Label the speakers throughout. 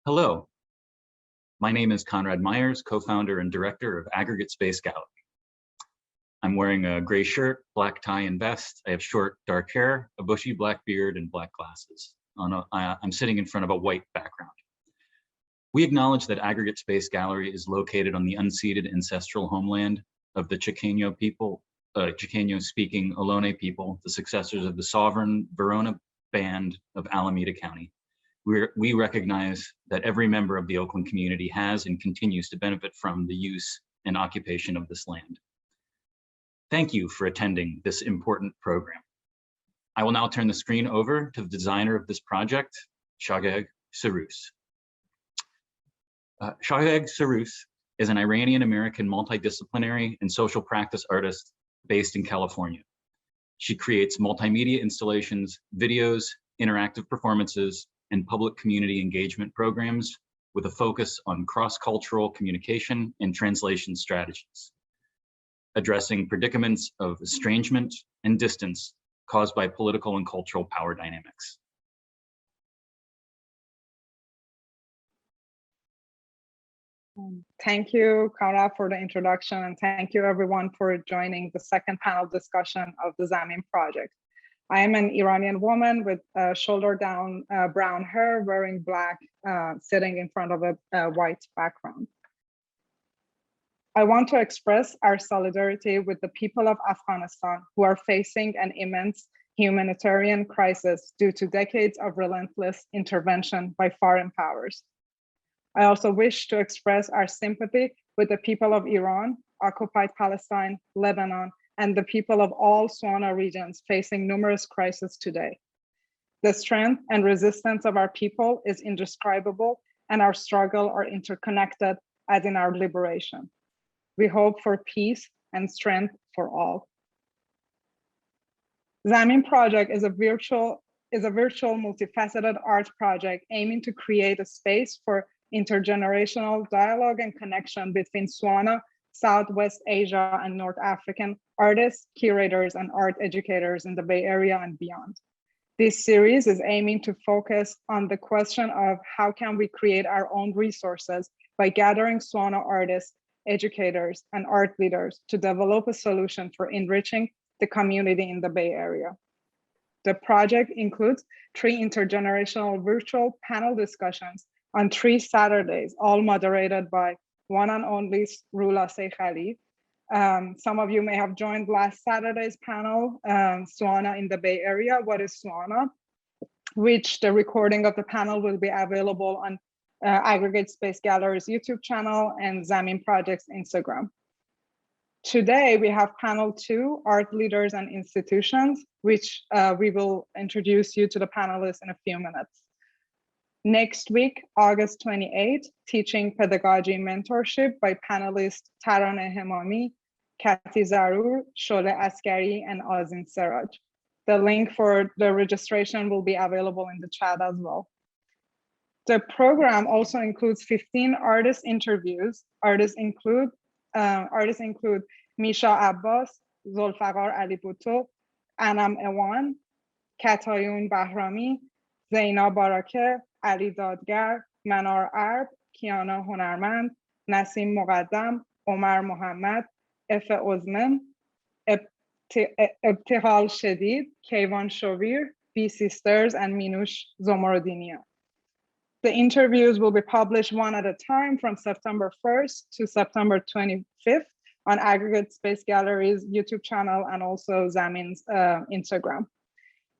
Speaker 1: Hello, my name is Conrad Myers, co-founder and director of Aggregate Space Gallery. I'm wearing a gray shirt, black tie and vest. I have short, dark hair, a bushy black beard, and black glasses. I'm sitting in front of a white background. We acknowledge that Aggregate Space Gallery is located on the unceded ancestral homeland of the Chicano people, Chicano-speaking Ohlone people, the successors of the sovereign Verona Band of Alameda County. We recognize that every member of the Oakland community has and continues to benefit from the use and occupation of this land. Thank you for attending this important program. I will now turn the screen over to the designer of this project, Shageg Sarous. Shageg Sarous is an Iranian-American multidisciplinary and social practice artist based in California. She creates multimedia installations, videos, interactive performances, and public community engagement programs with a focus on cross-cultural communication and translation strategies, addressing predicaments of estrangement and distance caused by political and cultural power dynamics.
Speaker 2: Thank you, Kara, for the introduction, and thank you everyone for joining the second panel discussion of the Zamin Project. I am an Iranian woman with shoulder down brown hair, wearing black, sitting in front of a white background. I want to express our solidarity with the people of Afghanistan who are facing an immense humanitarian crisis due to decades of relentless intervention by foreign powers. I also wish to express our sympathy with the people of Iran, occupied Palestine, Lebanon, and the people of all SWANA regions facing numerous crises today. The strength and resistance of our people is indescribable, and our struggle are interconnected as in our liberation. We hope for peace and strength for all. Zamin Project is a virtual multifaceted art project aiming to create a space for intergenerational dialogue and connection between SWANA, Southwest Asia, and North African artists, curators, and art educators in the Bay Area and beyond. This series is aiming to focus on the question of how can we create our own resources by gathering SWANA artists, educators, and art leaders to develop a solution for enriching the community in the Bay Area. The project includes 3 intergenerational virtual panel discussions on 3 Saturdays, all moderated by one and only Roula Seikaly. Some of you may have joined last Saturday's panel, SWANA in the Bay Area. What is SWANA? Which the recording of the panel will be available on Aggregate Space Gallery's YouTube channel and Zamin Project's Instagram. Today, we have panel 2, Art Leaders and Institutions, which we will introduce you to the panelists in a few minutes. Next week, August 28th, Teaching Pedagogy Mentorship by panelists Taraneh Hemami, Kati Zarur, Shole Askari, and Azim Seraj. The link for the registration will be available in the chat as well. The program also includes 15 artist interviews. Artists include Misha Abbas, Zolfaqar Ali Bhutto, Anam Ewan, Katayun Bahrami, Zaina Barake, Ali Dadgar, Manar Arb, Kiana Honarmand, Nasim Muqaddam, Omar Mohammad, Efe Ozmen, Ebtihal Shedid, Kayvan Shovir, B Sisters, and Minush Zomorodiniya. The interviews will be published one at a time from September 1st to September 25th on Aggregate Space Gallery's YouTube channel and also Zamin's Instagram.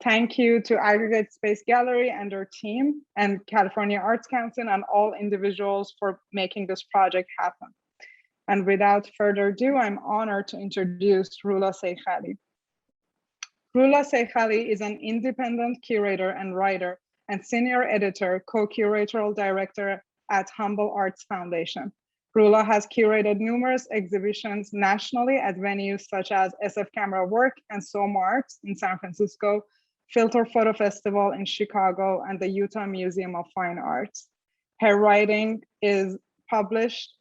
Speaker 2: Thank you to Aggregate Space Gallery and their team and California Arts Council and all individuals for making this project happen. And without further ado, I'm honored to introduce Roula Seikaly. Roula Seikaly is an independent curator and writer and senior editor, co-curatorial director at Humble Arts Foundation. Roula has curated numerous exhibitions nationally at venues such as SF Camera Work and SOMA Arts in San Francisco, Filter Photo Festival in Chicago, and the Utah Museum of Fine Arts. Her writing is published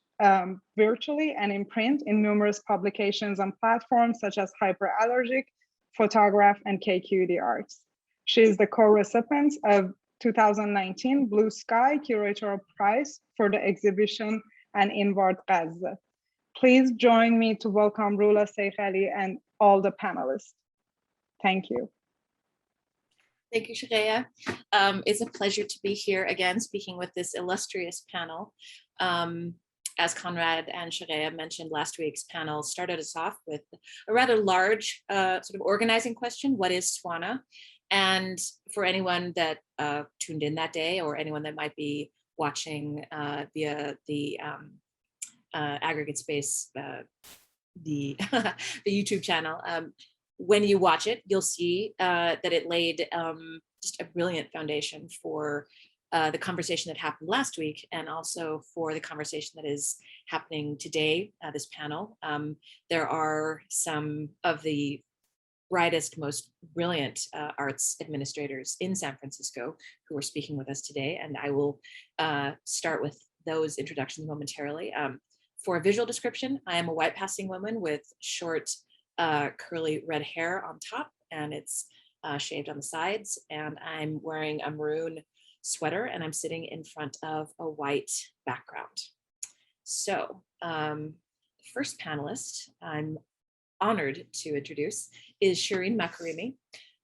Speaker 2: virtually and in print in numerous publications on platforms such as Hyperallergic, Photograph, and KQED Arts. She is the co-recipient of 2019 Blue Sky Curator Prize for the exhibition An Inward Gaza. Please join me to welcome Roula, Seikaly, and all the panelists. Thank you.
Speaker 3: Thank you, Shirin. It's a pleasure to be here again, speaking with this illustrious panel. As Conrad and Shirin mentioned, last week's panel started us off with a rather large sort of organizing question: what is SWANA? And for anyone that tuned in that day, or anyone that might be watching via the Aggregate Space, the YouTube channel, when you watch it, you'll see that it laid just a brilliant foundation for the conversation that happened last week, and also for the conversation that is happening today, this panel. There are some of the brightest, most brilliant arts administrators in San Francisco who are speaking with us today, and I will start with those introductions momentarily. For a visual description, I am a white passing woman with short, curly red hair on top, and it's shaved on the sides, and I'm wearing a maroon sweater, and I'm sitting in front of a white background. So the first panelist I'm honored to introduce is Shirin Makaremi.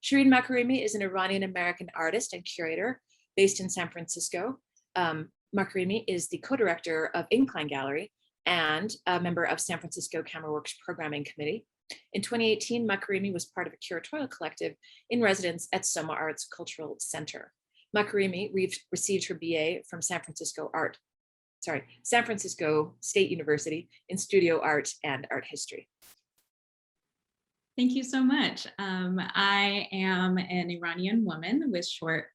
Speaker 3: Shirin Makaremi is an Iranian-American artist and curator based in San Francisco. Makaremi is the co-director of Incline Gallery and a member of San Francisco CameraWorks Programming Committee. In 2018, Makaremi was part of a curatorial collective in residence at Soma Arts Cultural Center. Makaremi received her BA from San Francisco State University in Studio Art and Art History.
Speaker 4: Thank you so much. I am an Iranian woman with short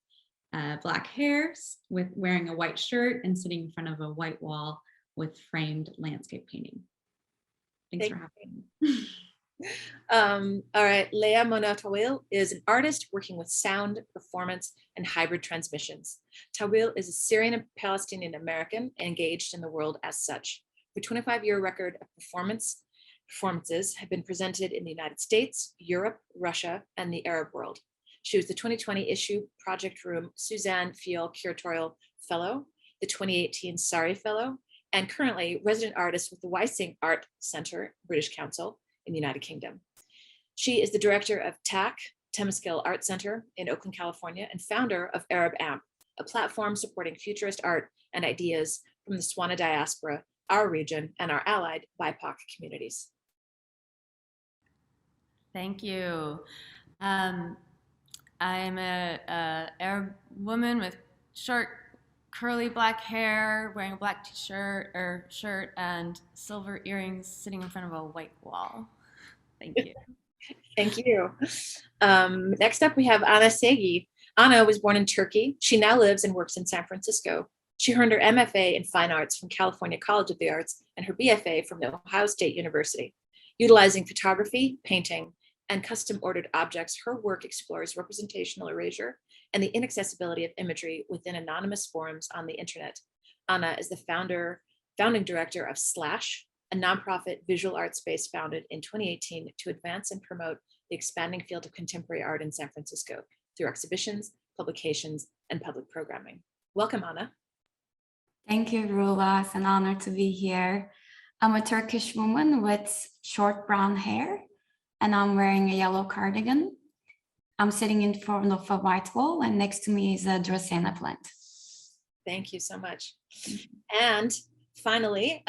Speaker 4: black hair, with wearing a white shirt and sitting in front of a white wall with framed landscape painting. Thanks for having me.
Speaker 3: All right, Leyya Tawil is an artist working with sound, performance, and hybrid transmissions. Tawil is a Syrian and Palestinian American engaged in the world as such. Her 25-year record of performances have been presented in the United States, Europe, Russia, and the Arab world. She was the 2020 issue Project Room Suzanne Fiel Curatorial Fellow, the 2018 Sari Fellow, and currently resident artist with the Wysing Art Center, British Council, in the United Kingdom. She is the director of TAC, Temescal Art Center in Oakland, California, and founder of Arab Amp, a platform supporting futurist art and ideas from the SWANA diaspora, our region, and our allied BIPOC communities.
Speaker 5: Thank you. I'm a Arab woman with short, curly black hair, wearing a black shirt and silver earrings, sitting in front of a white wall. Thank you.
Speaker 3: Thank you. Next up, we have Anna Saygi. Anna was born in Turkey. She now lives and works in San Francisco. She earned her MFA in Fine Arts from California College of the Arts and her BFA from the Ohio State University. Utilizing photography, painting, and custom ordered objects, her work explores representational erasure and the inaccessibility of imagery within anonymous forums on the internet. Anna is the founding director of Slash, a nonprofit visual art space founded in 2018 to advance and promote the expanding field of contemporary art in San Francisco through exhibitions, publications, and public programming. Welcome, Anna.
Speaker 6: Thank you, Roula. It's an honor to be here. I'm a Turkish woman with short brown hair, and I'm wearing a yellow cardigan. I'm sitting in front of a white wall, and next to me is a Dracena plant.
Speaker 3: Thank you so much. And finally,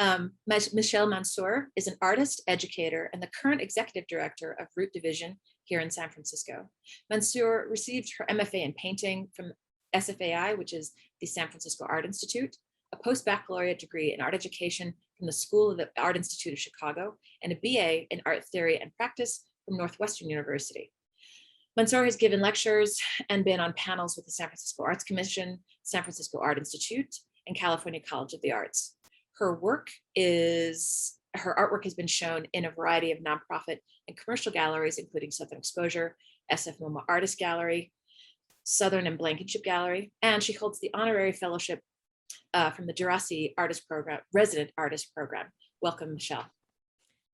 Speaker 3: Michelle Mansour is an artist, educator, and the current executive director of Root Division here in San Francisco. Mansour received her MFA in painting from SFAI, which is the San Francisco Art Institute, a post-baccalaureate degree in art education from the School of the Art Institute of Chicago, and a BA in art theory and practice from Northwestern University. Mansour has given lectures and been on panels with the San Francisco Arts Commission, San Francisco Art Institute, and California College of the Arts. Her artwork has been shown in a variety of nonprofit and commercial galleries, including Southern Exposure, SF MoMA Artist Gallery, Southern and Blankenship Gallery, and she holds the honorary fellowship from the Jurasi Artist Program, Resident Artist Program. Welcome, Michelle.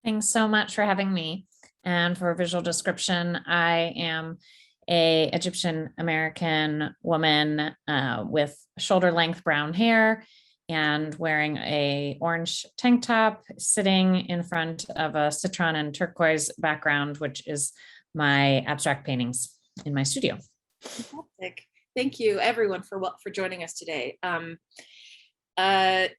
Speaker 7: Thanks so much for having me. And for a visual description, I am a Egyptian American woman with shoulder length brown hair and wearing a orange tank top, sitting in front of a citron and turquoise background, which is my abstract paintings in my studio.
Speaker 3: Fantastic. Thank you everyone for joining us today. As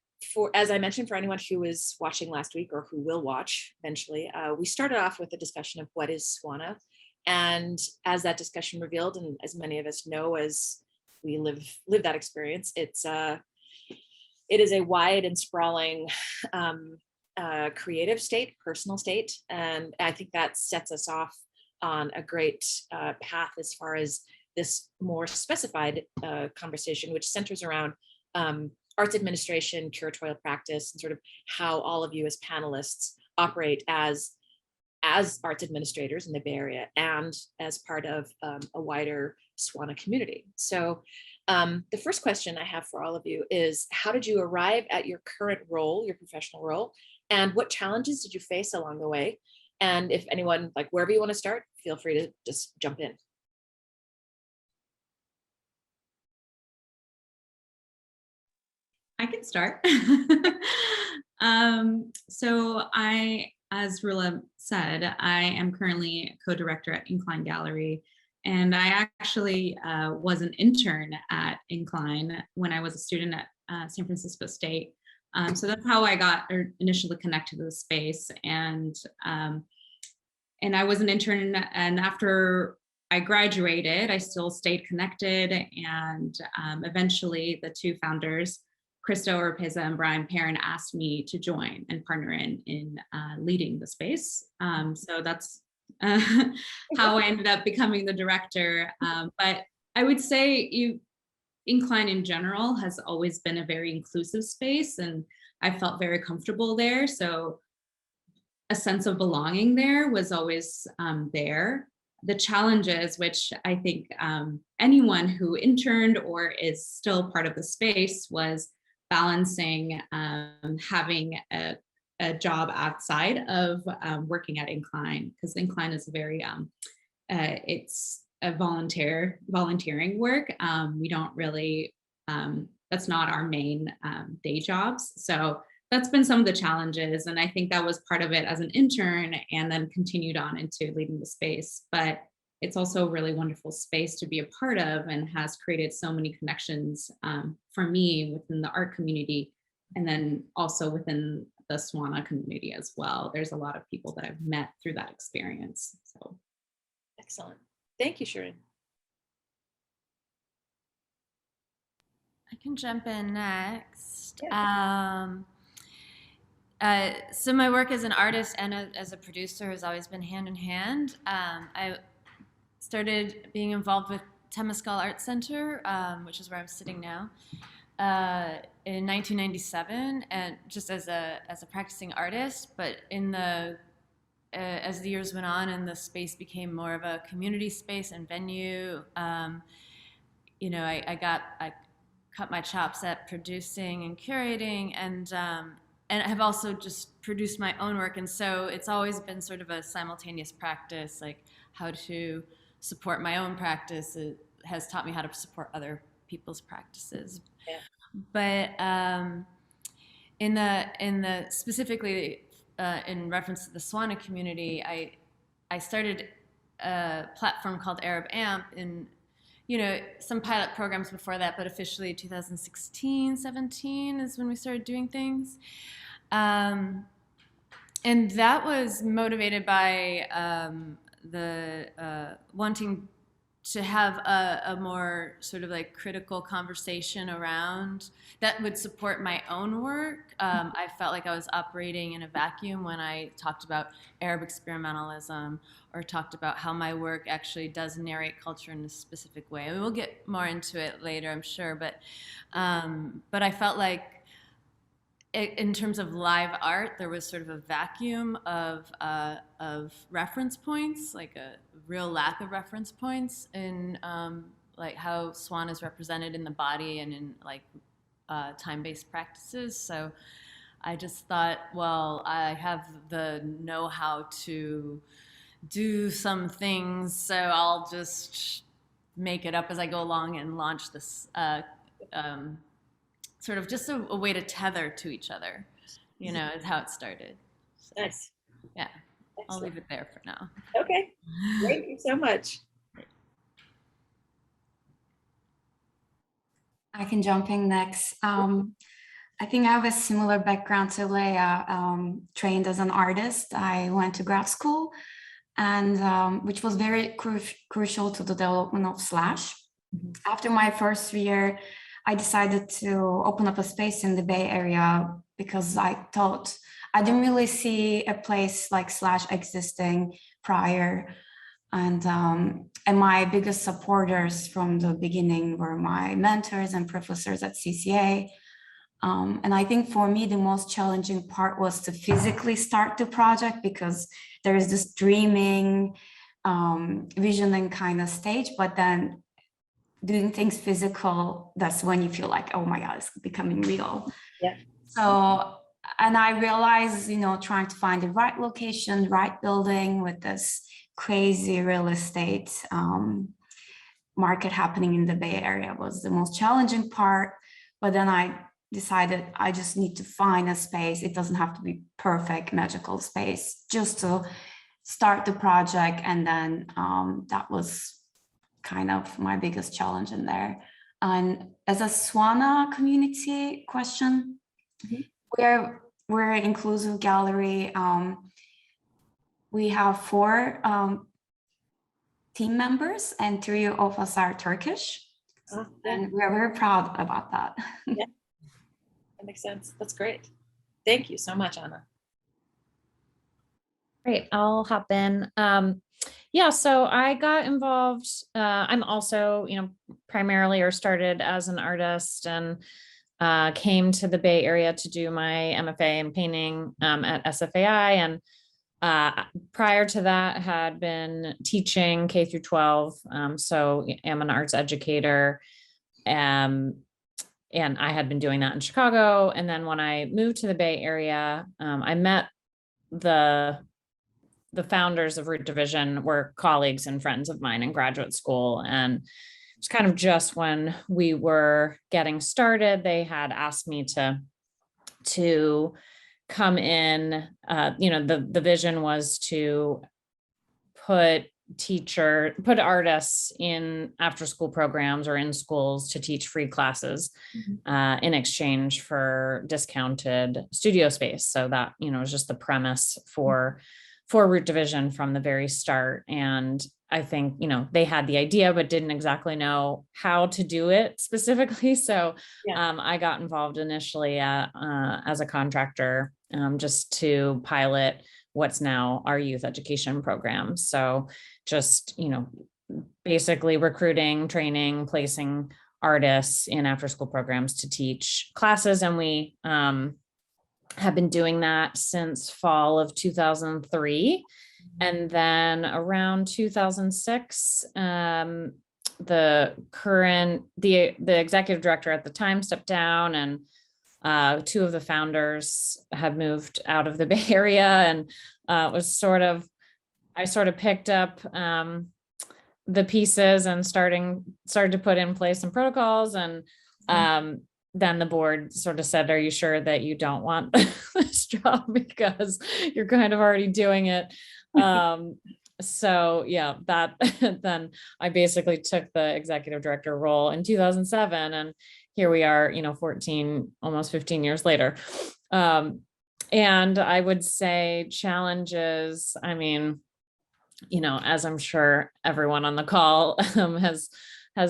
Speaker 3: I mentioned, for anyone who was watching last week or who will watch eventually, we started off with a discussion of what is SWANA. And as that discussion revealed, and as many of us know, as we live that experience, it is a wide and sprawling creative state, personal state. And I think that sets us off on a great path as far as this more specified conversation, which centers around arts administration, curatorial practice, and sort of how all of you as panelists operate as arts administrators in the Bay Area and as part of a wider SWANA community. So the first question I have for all of you is, how did you arrive at your current role, your professional role, and what challenges did you face along the way? And if anyone, like wherever you want to start, feel free to just jump in.
Speaker 4: I can start. So as Roula said, I am currently co-director at Incline Gallery, and I actually was an intern at Incline when I was a student at San Francisco State. So that's how I got initially connected to the space, and I was an intern, and after I graduated, I still stayed connected, and eventually the two founders, Krista Oropeza and Brian Perrin, asked me to join and partner in leading the space. So that's how I ended up becoming the director. But I would say Incline in general has always been a very inclusive space, and I felt very comfortable there. So a sense of belonging there was always there. The challenges, which I think anyone who interned or is still part of the space, was balancing having a job outside of working at Incline, because Incline is very it's a volunteering work. We don't really that's not our main day jobs. So that's been some of the challenges, and I think that was part of it as an intern, and then continued on into leading the space. But it's also a really wonderful space to be a part of, and has created so many connections for me within the art community, and then also within the SWANA community as well. There's a lot of people that I've met through that experience. So
Speaker 3: excellent. Thank you, Shirin.
Speaker 5: I can jump in next.
Speaker 3: Yeah.
Speaker 5: So my work as an artist and as a producer has always been hand in hand. I started being involved with Temescal Art Center, which is where I'm sitting now, in 1997, and just as a practicing artist. But as the years went on and the space became more of a community space and venue, I cut my chops at producing and curating, and I have also just produced my own work. And so it's always been sort of a simultaneous practice, like how to support my own practice. It has taught me how to support other people's practices.
Speaker 3: Yeah.
Speaker 5: But in the specifically in reference to the SWANA community, I started a platform called Arab AMP in some pilot programs before that, but officially 2016, 17 is when we started doing things. And that was motivated by the wanting to have a more sort of like critical conversation around that would support my own work. I felt like I was operating in a vacuum when I talked about Arab experimentalism or talked about how my work actually does narrate culture in a specific way. We'll get more into it later, I'm sure, but I felt like in terms of live art, there was sort of a vacuum of reference points, like a real lack of reference points in like how SWAN is represented in the body and in like time-based practices. So I just thought, well, I have the know-how to do some things, so I'll just make it up as I go along and launch this sort of just a way to tether to each other, you know, is how it started. So,
Speaker 3: Nice.
Speaker 5: yeah, I'll
Speaker 3: Excellent.
Speaker 5: leave it there for now.
Speaker 3: Okay, thank you so much.
Speaker 6: I can jump in next. I think I have a similar background to Leyya, trained as an artist. I went to grad school, and which was very crucial to the development of Slash. After my first year, I decided to open up a space in the Bay Area because I thought I didn't really see a place like Slash existing prior. And my biggest supporters from the beginning were my mentors and professors at CCA. And I think for me, the most challenging part was to physically start the project, because there is this dreaming, visioning kind of stage, but then doing things physical, that's when you feel like, oh my God, it's becoming real.
Speaker 3: Yeah.
Speaker 6: So, and I realized, you know, trying to find the right location, right building with this crazy real estate market happening in the Bay Area was the most challenging part. But then I decided I just need to find a space. It doesn't have to be perfect magical space, just to start the project. And then that was kind of my biggest challenge in there. And as a SWANA community question, we're an inclusive gallery. We have 4 team members, and 3 of us are Turkish.
Speaker 3: Yeah.
Speaker 6: And we're very proud about that.
Speaker 3: Yeah, that makes sense. That's great. Thank you so much, Anna.
Speaker 7: Great, I'll hop in. Yeah, so I got involved. I'm also, you know, primarily or started as an artist, and came to the Bay Area to do my MFA in painting at SFAI. And prior to that had been teaching K through 12. So I'm an arts educator. And I had been doing that in Chicago. And then when I moved to the Bay Area, I met the founders of Root Division, were colleagues and friends of mine in graduate school. And it's kind of just when we were getting started, they had asked me to come in. You know, the vision was to put artists in after school programs or in schools to teach free classes in exchange for discounted studio space. So that, you know, was just the premise for Root Division from the very start. And I think, you know, they had the idea, but didn't exactly know how to do it specifically. So I got involved initially as a contractor, just to pilot what's now our youth education program. So just, you know, basically recruiting, training, placing artists in after school programs to teach classes. And we have been doing that since fall of 2003. And then around 2006, the executive director at the time stepped down, and 2 of the founders had moved out of the Bay Area, and I sort of picked up the pieces and started to put in place some protocols. And then the board sort of said, are you sure that you don't want this job, because you're kind of already doing it? So yeah, then I basically took the executive director role in 2007, and here we are, you know, almost 15 years later. And I would say challenges, I mean, you know, as I'm sure everyone on the call has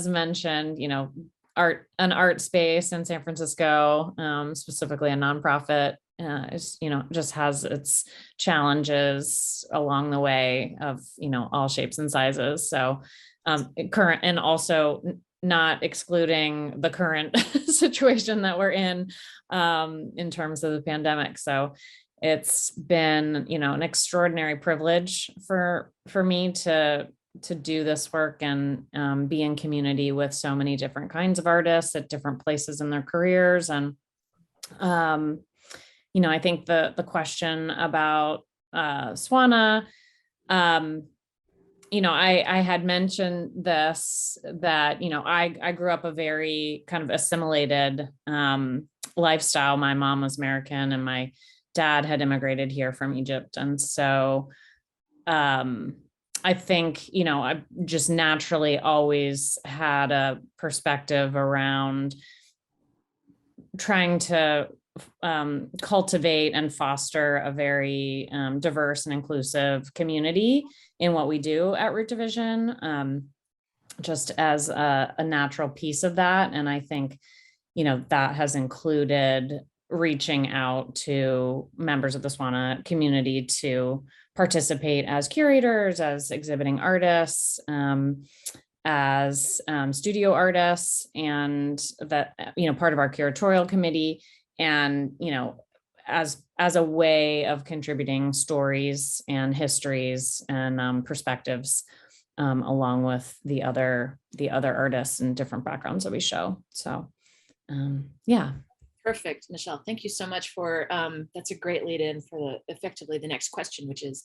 Speaker 7: mentioned, you know, an art space in San Francisco, specifically a nonprofit, is, you know, just has its challenges along the way of, you know, all shapes and sizes. So current, and also not excluding the current situation that we're in terms of the pandemic. So it's been, you know, an extraordinary privilege for me to do this work and be in community with so many different kinds of artists at different places in their careers. And, you know, I think the question about SWANA, I had mentioned this, that, I grew up a very kind of assimilated lifestyle. My mom was American and my dad had immigrated here from Egypt. And so I think, I just naturally always had a perspective around trying to cultivate and foster a very diverse and inclusive community in what we do at Root Division, just as a natural piece of that. And I think, that has included reaching out to members of the SWANA community to participate as curators, as exhibiting artists, as studio artists, and that, part of our curatorial committee, and, as a way of contributing stories and histories and perspectives, along with the other artists and different backgrounds that we show. So, yeah.
Speaker 3: Perfect, Michelle. Thank you so much for, that's a great lead in for effectively the next question, which is,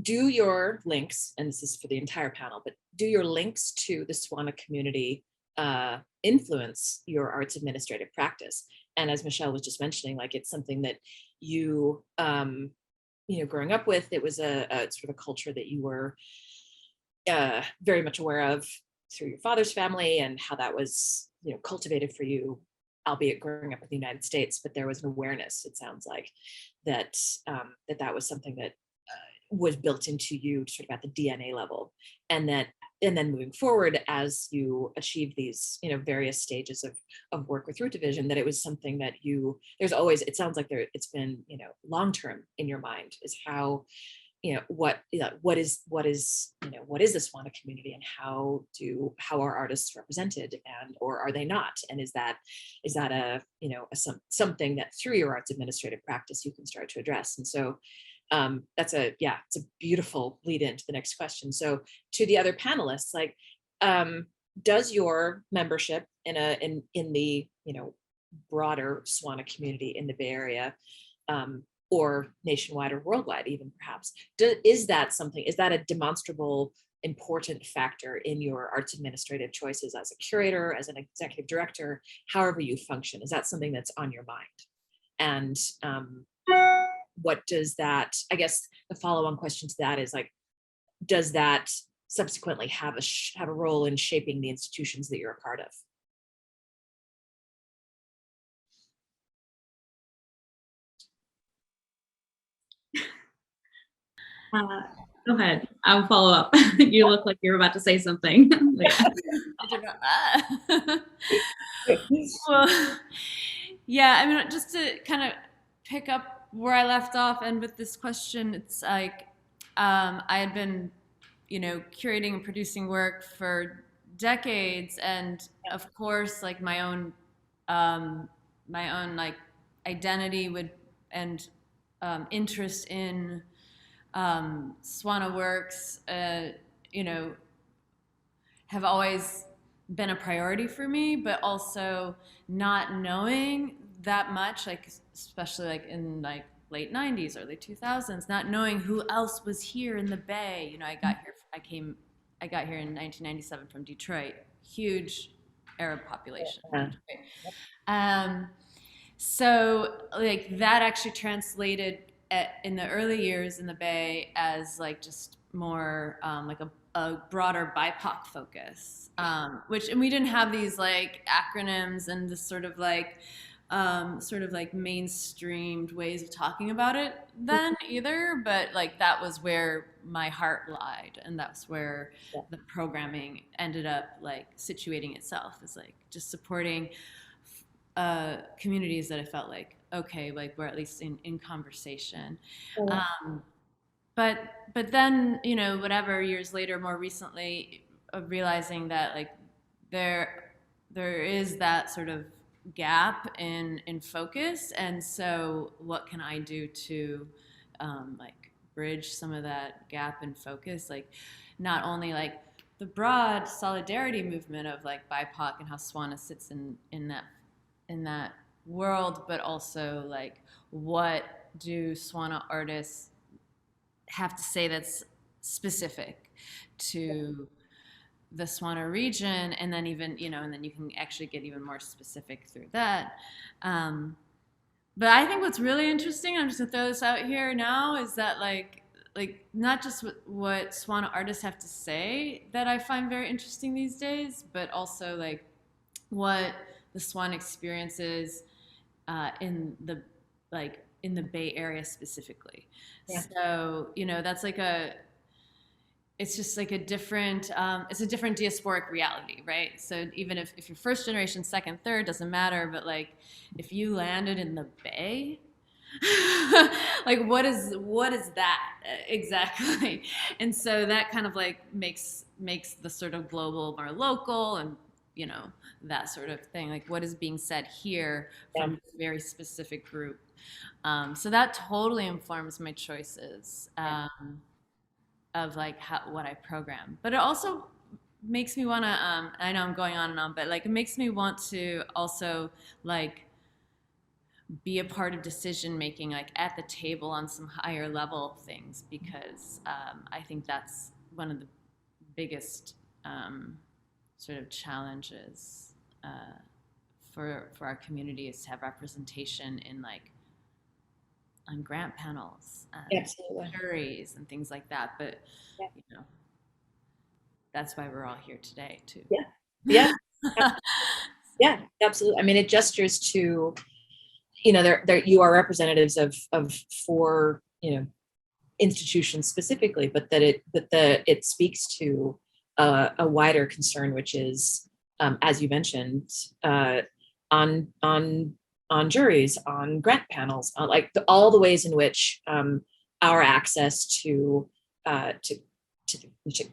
Speaker 3: do your links, and this is for the entire panel, but do your links to the SWANA community influence your arts administrative practice? And as Michelle was just mentioning, like, it's something that you, growing up with, it was a sort of a culture that you were very much aware of through your father's family, and how that was, cultivated for you, albeit growing up in the United States, but there was an awareness, it sounds like, that that was something that was built into you sort of at the DNA level. And then moving forward, as you achieve these, various stages of work with Root Division, that it was something that there's always, it sounds like it's been, long-term in your mind, is how, what is the SWANA community, and how are artists represented, and or are they not? And is that a something that through your arts administrative practice you can start to address? And so it's a beautiful lead into the next question. So to the other panelists, like, does your membership in the broader SWANA community in the Bay Area, or nationwide or worldwide even perhaps, is that a demonstrable important factor in your arts administrative choices as a curator, as an executive director, however you function? Is that something that's on your mind? And what does that, I guess the follow-on question to that is, like, does that subsequently have a role in shaping the institutions that you're a part of?
Speaker 4: Go ahead. I'll follow up. You look like you're about to say something.
Speaker 5: I don't know. Well, yeah, I mean, just to kind of pick up where I left off, and with this question, it's like, I had been, curating and producing work for decades, and of course, like my own like identity and interest in SWANA works, have always been a priority for me, but also not knowing that much, like especially like in like late 90s, early 2000s, not knowing who else was here in the Bay. I got here in 1997 from Detroit, huge Arab population. So like that actually translated in the early years in the Bay as like just more like a broader BIPOC focus, and we didn't have these like acronyms and this sort of like mainstreamed ways of talking about it then either, but like that was where my heart lied, and that's where the programming ended up like situating itself, is like just supporting communities that I felt like, okay, like we're at least in conversation. But then, whatever, years later, more recently, realizing that like there is that sort of gap in focus, and so what can I do to like bridge some of that gap in focus, like not only like the broad solidarity movement of like BIPOC and how SWANA sits in that world, but also like what do SWANA artists have to say that's specific to the SWANA region, and then even, you know, and then you can actually get even more specific through that. But I think what's really interesting, I'm just gonna throw this out here now, is that like not just what SWANA artists have to say that I find very interesting these days, but also like what the SWANA experiences in the Bay Area specifically. Yeah. So, you know, that's like it's just like a different, it's a different diasporic reality, right? So even if you're first generation, second, third, doesn't matter, but like if you landed in the Bay, like what is that exactly? And so that kind of like makes the sort of global more local, and you know, that sort of thing. Like what is being said here from a very specific group. So that totally informs my choices. Of like what I program, but it also makes me want to. I know I'm going on and on, but like it makes me want to also like be a part of decision making, like at the table on some higher level things, because I think that's one of the biggest sort of challenges for our community, is to have representation in like on grant panels, juries and things like that. But you know, that's why we're all here today too.
Speaker 3: Yeah, yeah, absolutely. I mean, it gestures to, you know, there you are representatives of 4, you know, institutions specifically, but that it speaks to a wider concern, which is, as you mentioned, on juries, on grant panels, like all the ways in which our access to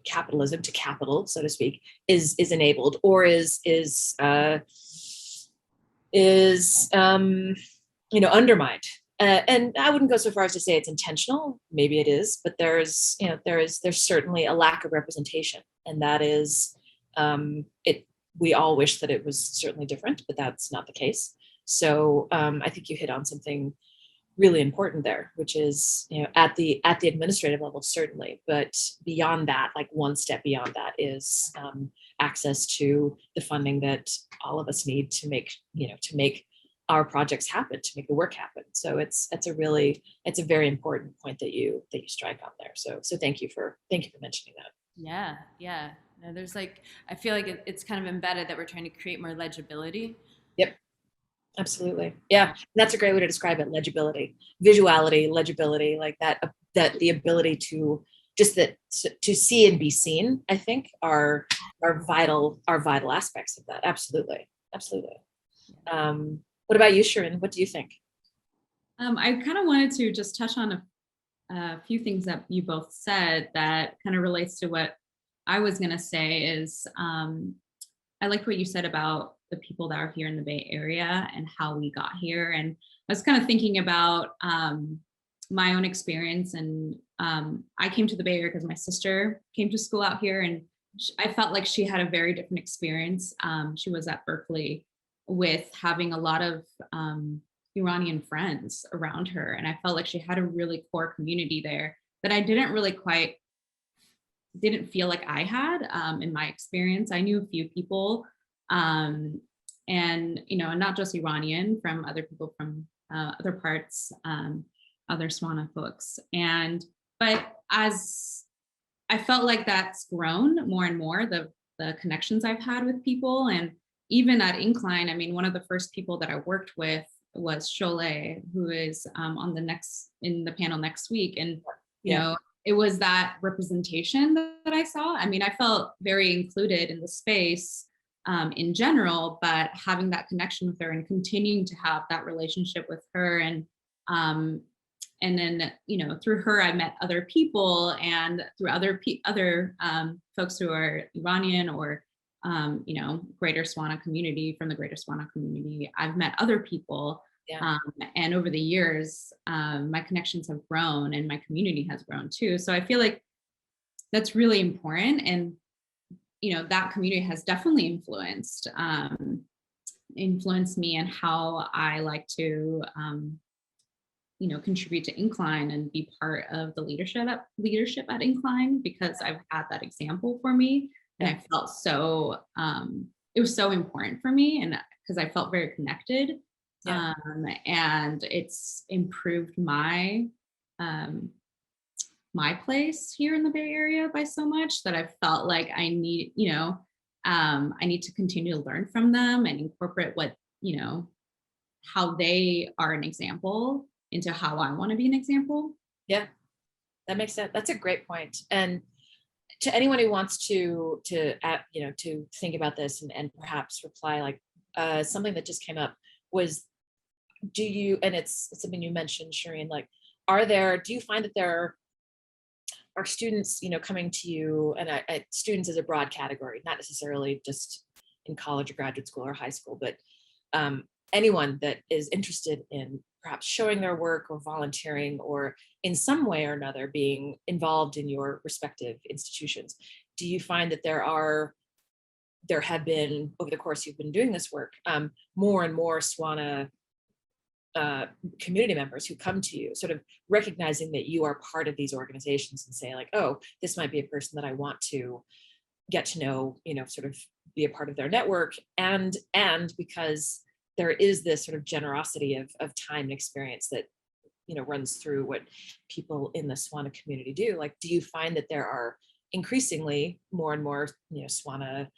Speaker 3: capitalism, to capital, so to speak, is enabled, or is you know, undermined. And I wouldn't go so far as to say it's intentional. Maybe it is, but there's certainly a lack of representation, and that is it. We all wish that it was certainly different, but that's not the case. So I think you hit on something really important there, which is, you know, at the administrative level, certainly, but beyond that, like one step beyond that, is access to the funding that all of us need to make our projects happen, to make the work happen. So it's a very important point that you strike on there. So thank you for mentioning that.
Speaker 5: Yeah. No, there's like, I feel like it's kind of embedded that we're trying to create more legibility.
Speaker 3: Yep. Absolutely. Yeah. That's a great way to describe it. Legibility, visuality, legibility, like that the ability to to see and be seen, I think are vital aspects of that. Absolutely. What about you, Shirin? What do you think?
Speaker 4: I kind of wanted to just touch on a few things that you both said that kind of relates to what I was going to say. Is I liked what you said about the people that are here in the Bay Area and how we got here. And I was kind of thinking about my own experience. And I came to the Bay Area because my sister came to school out here, and I felt like she had a very different experience. She was at Berkeley with having a lot of Iranian friends around her. And I felt like she had a really core community there that I didn't feel like I had in my experience. I knew a few people, and, you know, not just Iranian, from other people from other parts, other SWANA folks. But as I felt like that's grown more and more, the connections I've had with people. And even at Incline, I mean, one of the first people that I worked with was Cholet, who is in the panel next week. And, you know, it was that representation that I saw. I mean, I felt very included in the space in general, but having that connection with her and continuing to have that relationship with her, and then, you know, through her, I met other people, and through other folks who are Iranian or, you know, Greater SWANA community, from the Greater SWANA community, I've met other people. Yeah. And over the years, my connections have grown and my community has grown too. So I feel like that's really important. And, you know, that community has definitely influenced me and how I like to contribute to Incline and be part of the leadership at Incline, because I've had that example for me, and I felt so it was so important for me, and because I felt very connected, and it's improved my my place here in the Bay Area by so much that I felt like I need, I need to continue to learn from them and incorporate what, how they are an example into how I want to be an example.
Speaker 3: Yeah, that makes sense. That's a great point. And to anyone who wants to think about this and perhaps reply, like something that just came up was, and it's something you mentioned, Shirin, like, do you find that there are students, coming to you, and students is a broad category, not necessarily just in college or graduate school or high school, but anyone that is interested in perhaps showing their work or volunteering or in some way or another being involved in your respective institutions. Do you find that there have been, over the course you've been doing this work, more and more SWANA community members who come to you, sort of recognizing that you are part of these organizations and say, like, oh, this might be a person that I want to get to know, sort of be a part of their network, and because there is this sort of generosity of time and experience that runs through what people in the SWANA community do. Like, do you find that there are increasingly more and more SWANA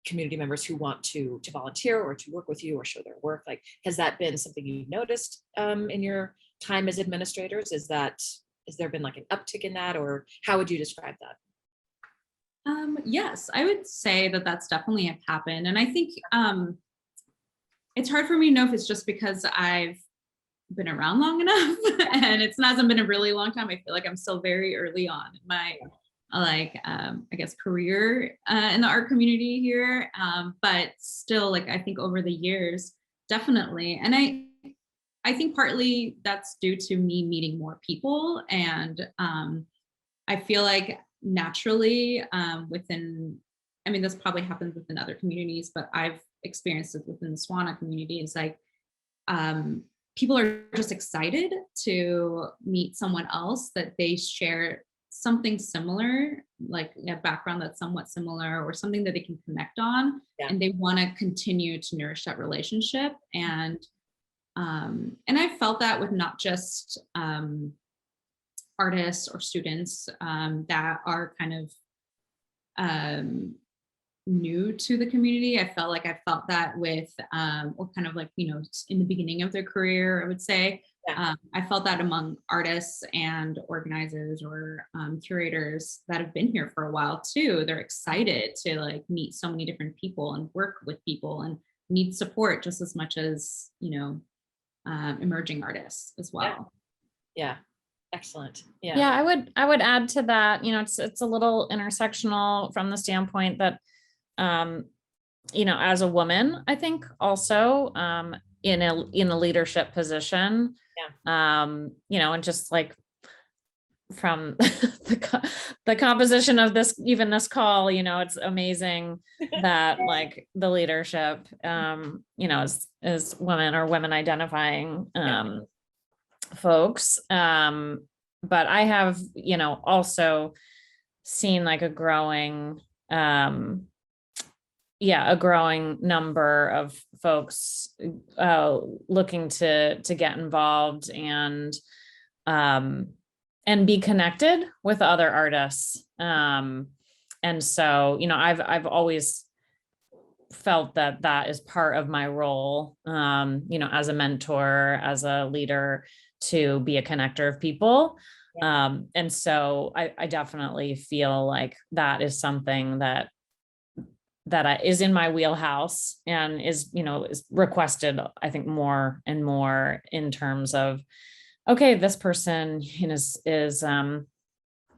Speaker 3: community members who want to volunteer or to work with you or show their work? Like, has that been something you've noticed in your time as administrators? Has there been like an uptick in that, or how would you describe that?
Speaker 4: Yes, I would say that that's definitely happened. And I think it's hard for me to know if it's just because I've been around long enough and it hasn't been a really long time. I feel like I'm still very early on in my I guess career in the art community here, but still, like, I think over the years, definitely. And I think partly that's due to me meeting more people, and I feel like naturally this probably happens within other communities, but I've experienced it within the SWANA community. It's like people are just excited to meet someone else that they share something similar, like a background that's somewhat similar or something that they can connect on, and they want to continue to nourish that relationship. And I felt that with not just artists or students that are kind of new to the community. I felt that with or kind of like, in the beginning of their career, I would say. I felt that among artists and organizers or curators that have been here for a while too. They're excited to like meet so many different people and work with people and need support just as much as, emerging artists as well.
Speaker 3: Yeah. Excellent.
Speaker 7: Yeah, I would add to that, it's a little intersectional from the standpoint that, as a woman, I think also in a leadership position, and just like from the composition of this call, it's amazing that like the leadership, is women or women identifying folks. But I have, also seen like a growing number of folks looking to get involved and be connected with other artists. And so, I've always felt that is part of my role, as a mentor, as a leader, to be a connector of people. And so I definitely feel like that is something that is in my wheelhouse and is requested, I think, more and more in terms of, okay, this person is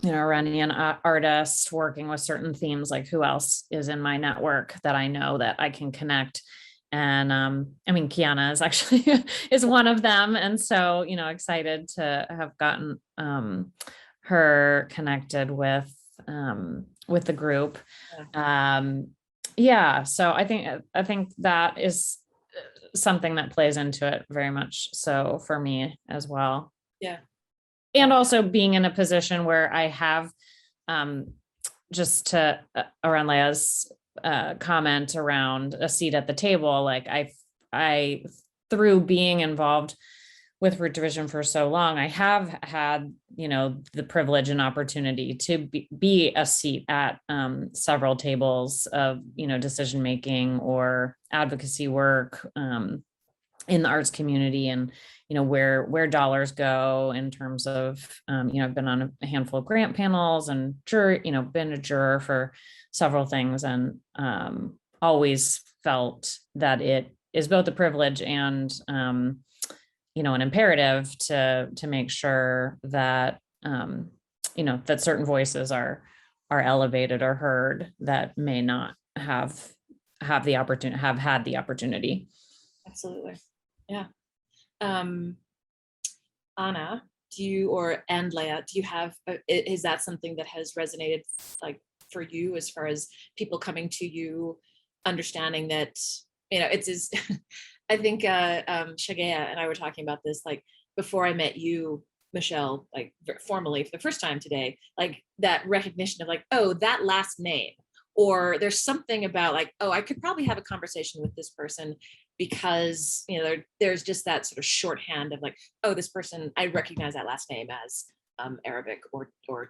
Speaker 7: Iranian artist working with certain themes, like who else is in my network that I know that I can connect. And Kiana is actually is one of them. And so, excited to have gotten her connected with the group. So I think that is something that plays into it very much so for me as well.
Speaker 3: Yeah.
Speaker 7: And also being in a position where I have, just to around Leyya's comment around a seat at the table, like I through being involved with root division for so long, I have had, the privilege and opportunity to be a seat at several tables of, decision making or advocacy work in the arts community, and where dollars go in terms of I've been on a handful of grant panels and been a juror for several things, and always felt that it is both a privilege and an imperative to make sure that that certain voices are elevated or heard that may not have had the opportunity.
Speaker 3: Absolutely. Yeah. Anna, and Leyya, do you have, is that something that has resonated like for you as far as people coming to you, understanding that, it's I think Shagea and I were talking about this, like before I met you, Michelle, like formally for the first time today, like that recognition of like, oh, that last name, or there's something about like, oh, I could probably have a conversation with this person because, there's just that sort of shorthand of like, oh, this person, I recognize that last name as Arabic or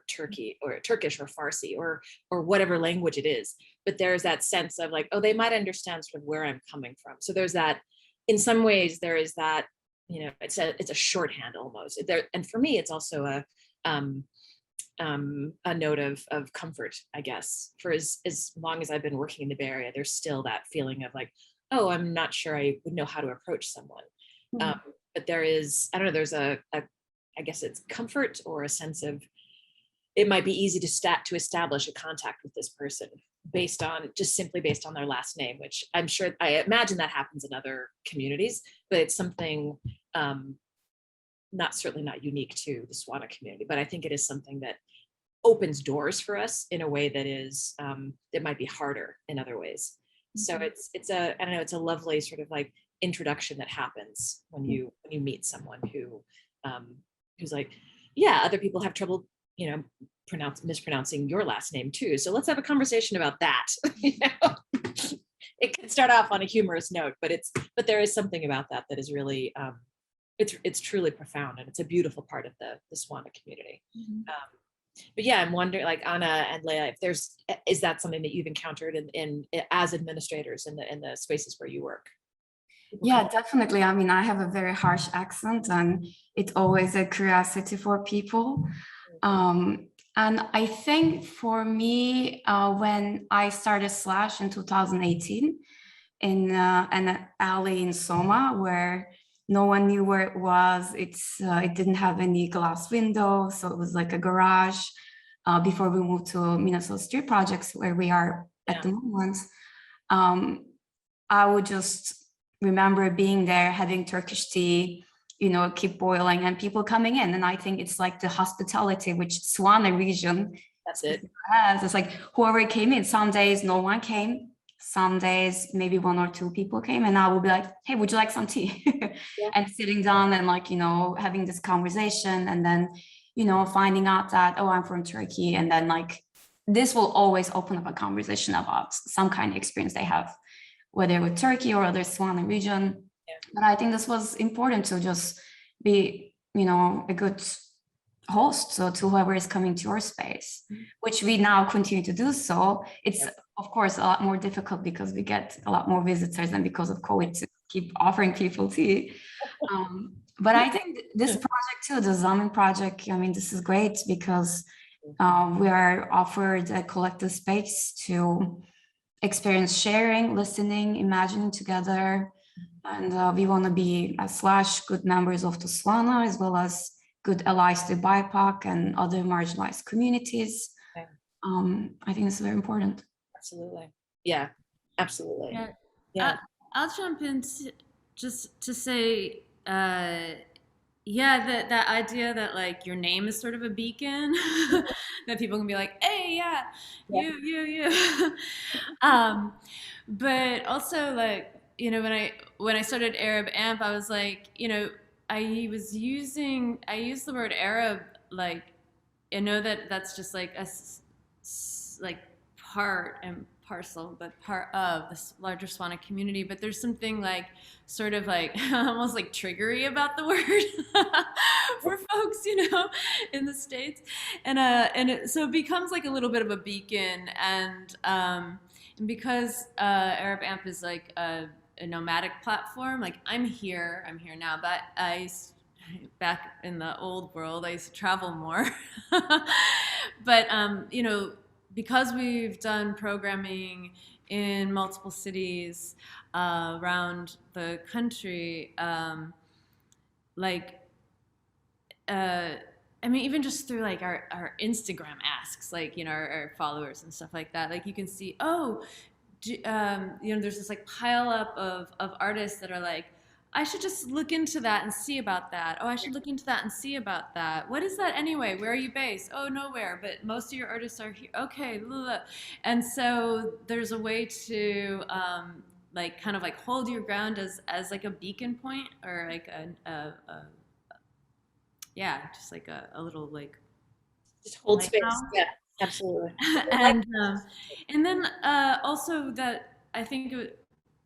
Speaker 3: Turkey or Turkish or Farsi or whatever language it is. But there's that sense of like, oh, they might understand sort of where I'm coming from. So there's that, in some ways there is that, it's a shorthand almost there. And for me, it's also a note of comfort, I guess. For as long as I've been working in the Bay Area, there's still that feeling of like, oh, I'm not sure I would know how to approach someone. But there is, I don't know, there's I guess it's comfort or a sense of, it might be easy to establish a contact with this person simply based on their last name, which I imagine that happens in other communities, but it's something certainly not unique to the SWANA community, but I think it is something that opens doors for us in a way that is, that might be harder in other ways. So it's I don't know, it's a lovely sort of like introduction that happens when you meet someone who's like, yeah, other people have trouble, mispronouncing your last name too. So let's have a conversation about that. It can start off on a humorous note, but there is something about that is really, it's truly profound, and it's a beautiful part of the SWANA community. But yeah, I'm wondering, like Anna and Leyya, is that something that you've encountered in as administrators in the spaces where you work?
Speaker 6: Yeah, definitely. I mean, I have a very harsh accent, and it's always a curiosity for people. And I think for me, when I started Slash in 2018 in an alley in Soma where no one knew where it was, it didn't have any glass windows, so it was like a garage before we moved to Minnesota Street Projects, where we are at the moment. I would just remember being there, having Turkish tea, keep boiling, and people coming in. And I think it's like the hospitality which SWANA region
Speaker 3: that's it
Speaker 6: has. It's like whoever came in. Some days no one came, some days maybe one or two people came, and I will be like, hey, would you like some tea? And sitting down and like, having this conversation, and then, finding out that, oh, I'm from Turkey. And then like, this will always open up a conversation about some kind of experience they have, whether with Turkey or other SWANA region. But I think this was important to just be, a good host to whoever is coming to your space, which we now continue to do so. It's of course a lot more difficult because we get a lot more visitors, and because of COVID to keep offering people tea. But I think this project too, the Zamin Project, I mean, this is great because we are offered a collective space to experience sharing, listening, imagining together. And we want to be a Slash good members of the SWANA, as well as good allies to BIPOC and other marginalized communities. I think it's very important.
Speaker 3: Absolutely. Yeah, absolutely.
Speaker 5: Yeah. I'll jump in just to say, yeah, that idea that like your name is sort of a beacon that people can be like, hey, you. But also like, you know, when I started Arab AMP, I was like, you know, I used the word Arab, like, I know that that's just like like part and parcel, but part of this larger SWANA community. But there's something like sort of like almost like triggery about the word for folks, you know, in the States, and so it becomes like a little bit of a beacon, and because Arab AMP is like a nomadic platform, like I'm here now, but back in the old world, I used to travel more. But, you know, because we've done programming in multiple cities around the country, I mean, even just through like our Instagram asks, like, you know, our followers and stuff like that, like you can see, oh, you know, there's this like pile up of artists that are like, I should just look into that and see about that. Oh, I should look into that and see about that. What is that anyway? Where are you based? Oh, nowhere, but most of your artists are here. Okay, blah, blah. And so there's a way to like kind of like hold your ground as like a beacon point, or like yeah, just like a little like
Speaker 3: Just hold space.
Speaker 5: lighthouse.
Speaker 3: Yeah, absolutely.
Speaker 5: and then also that I think it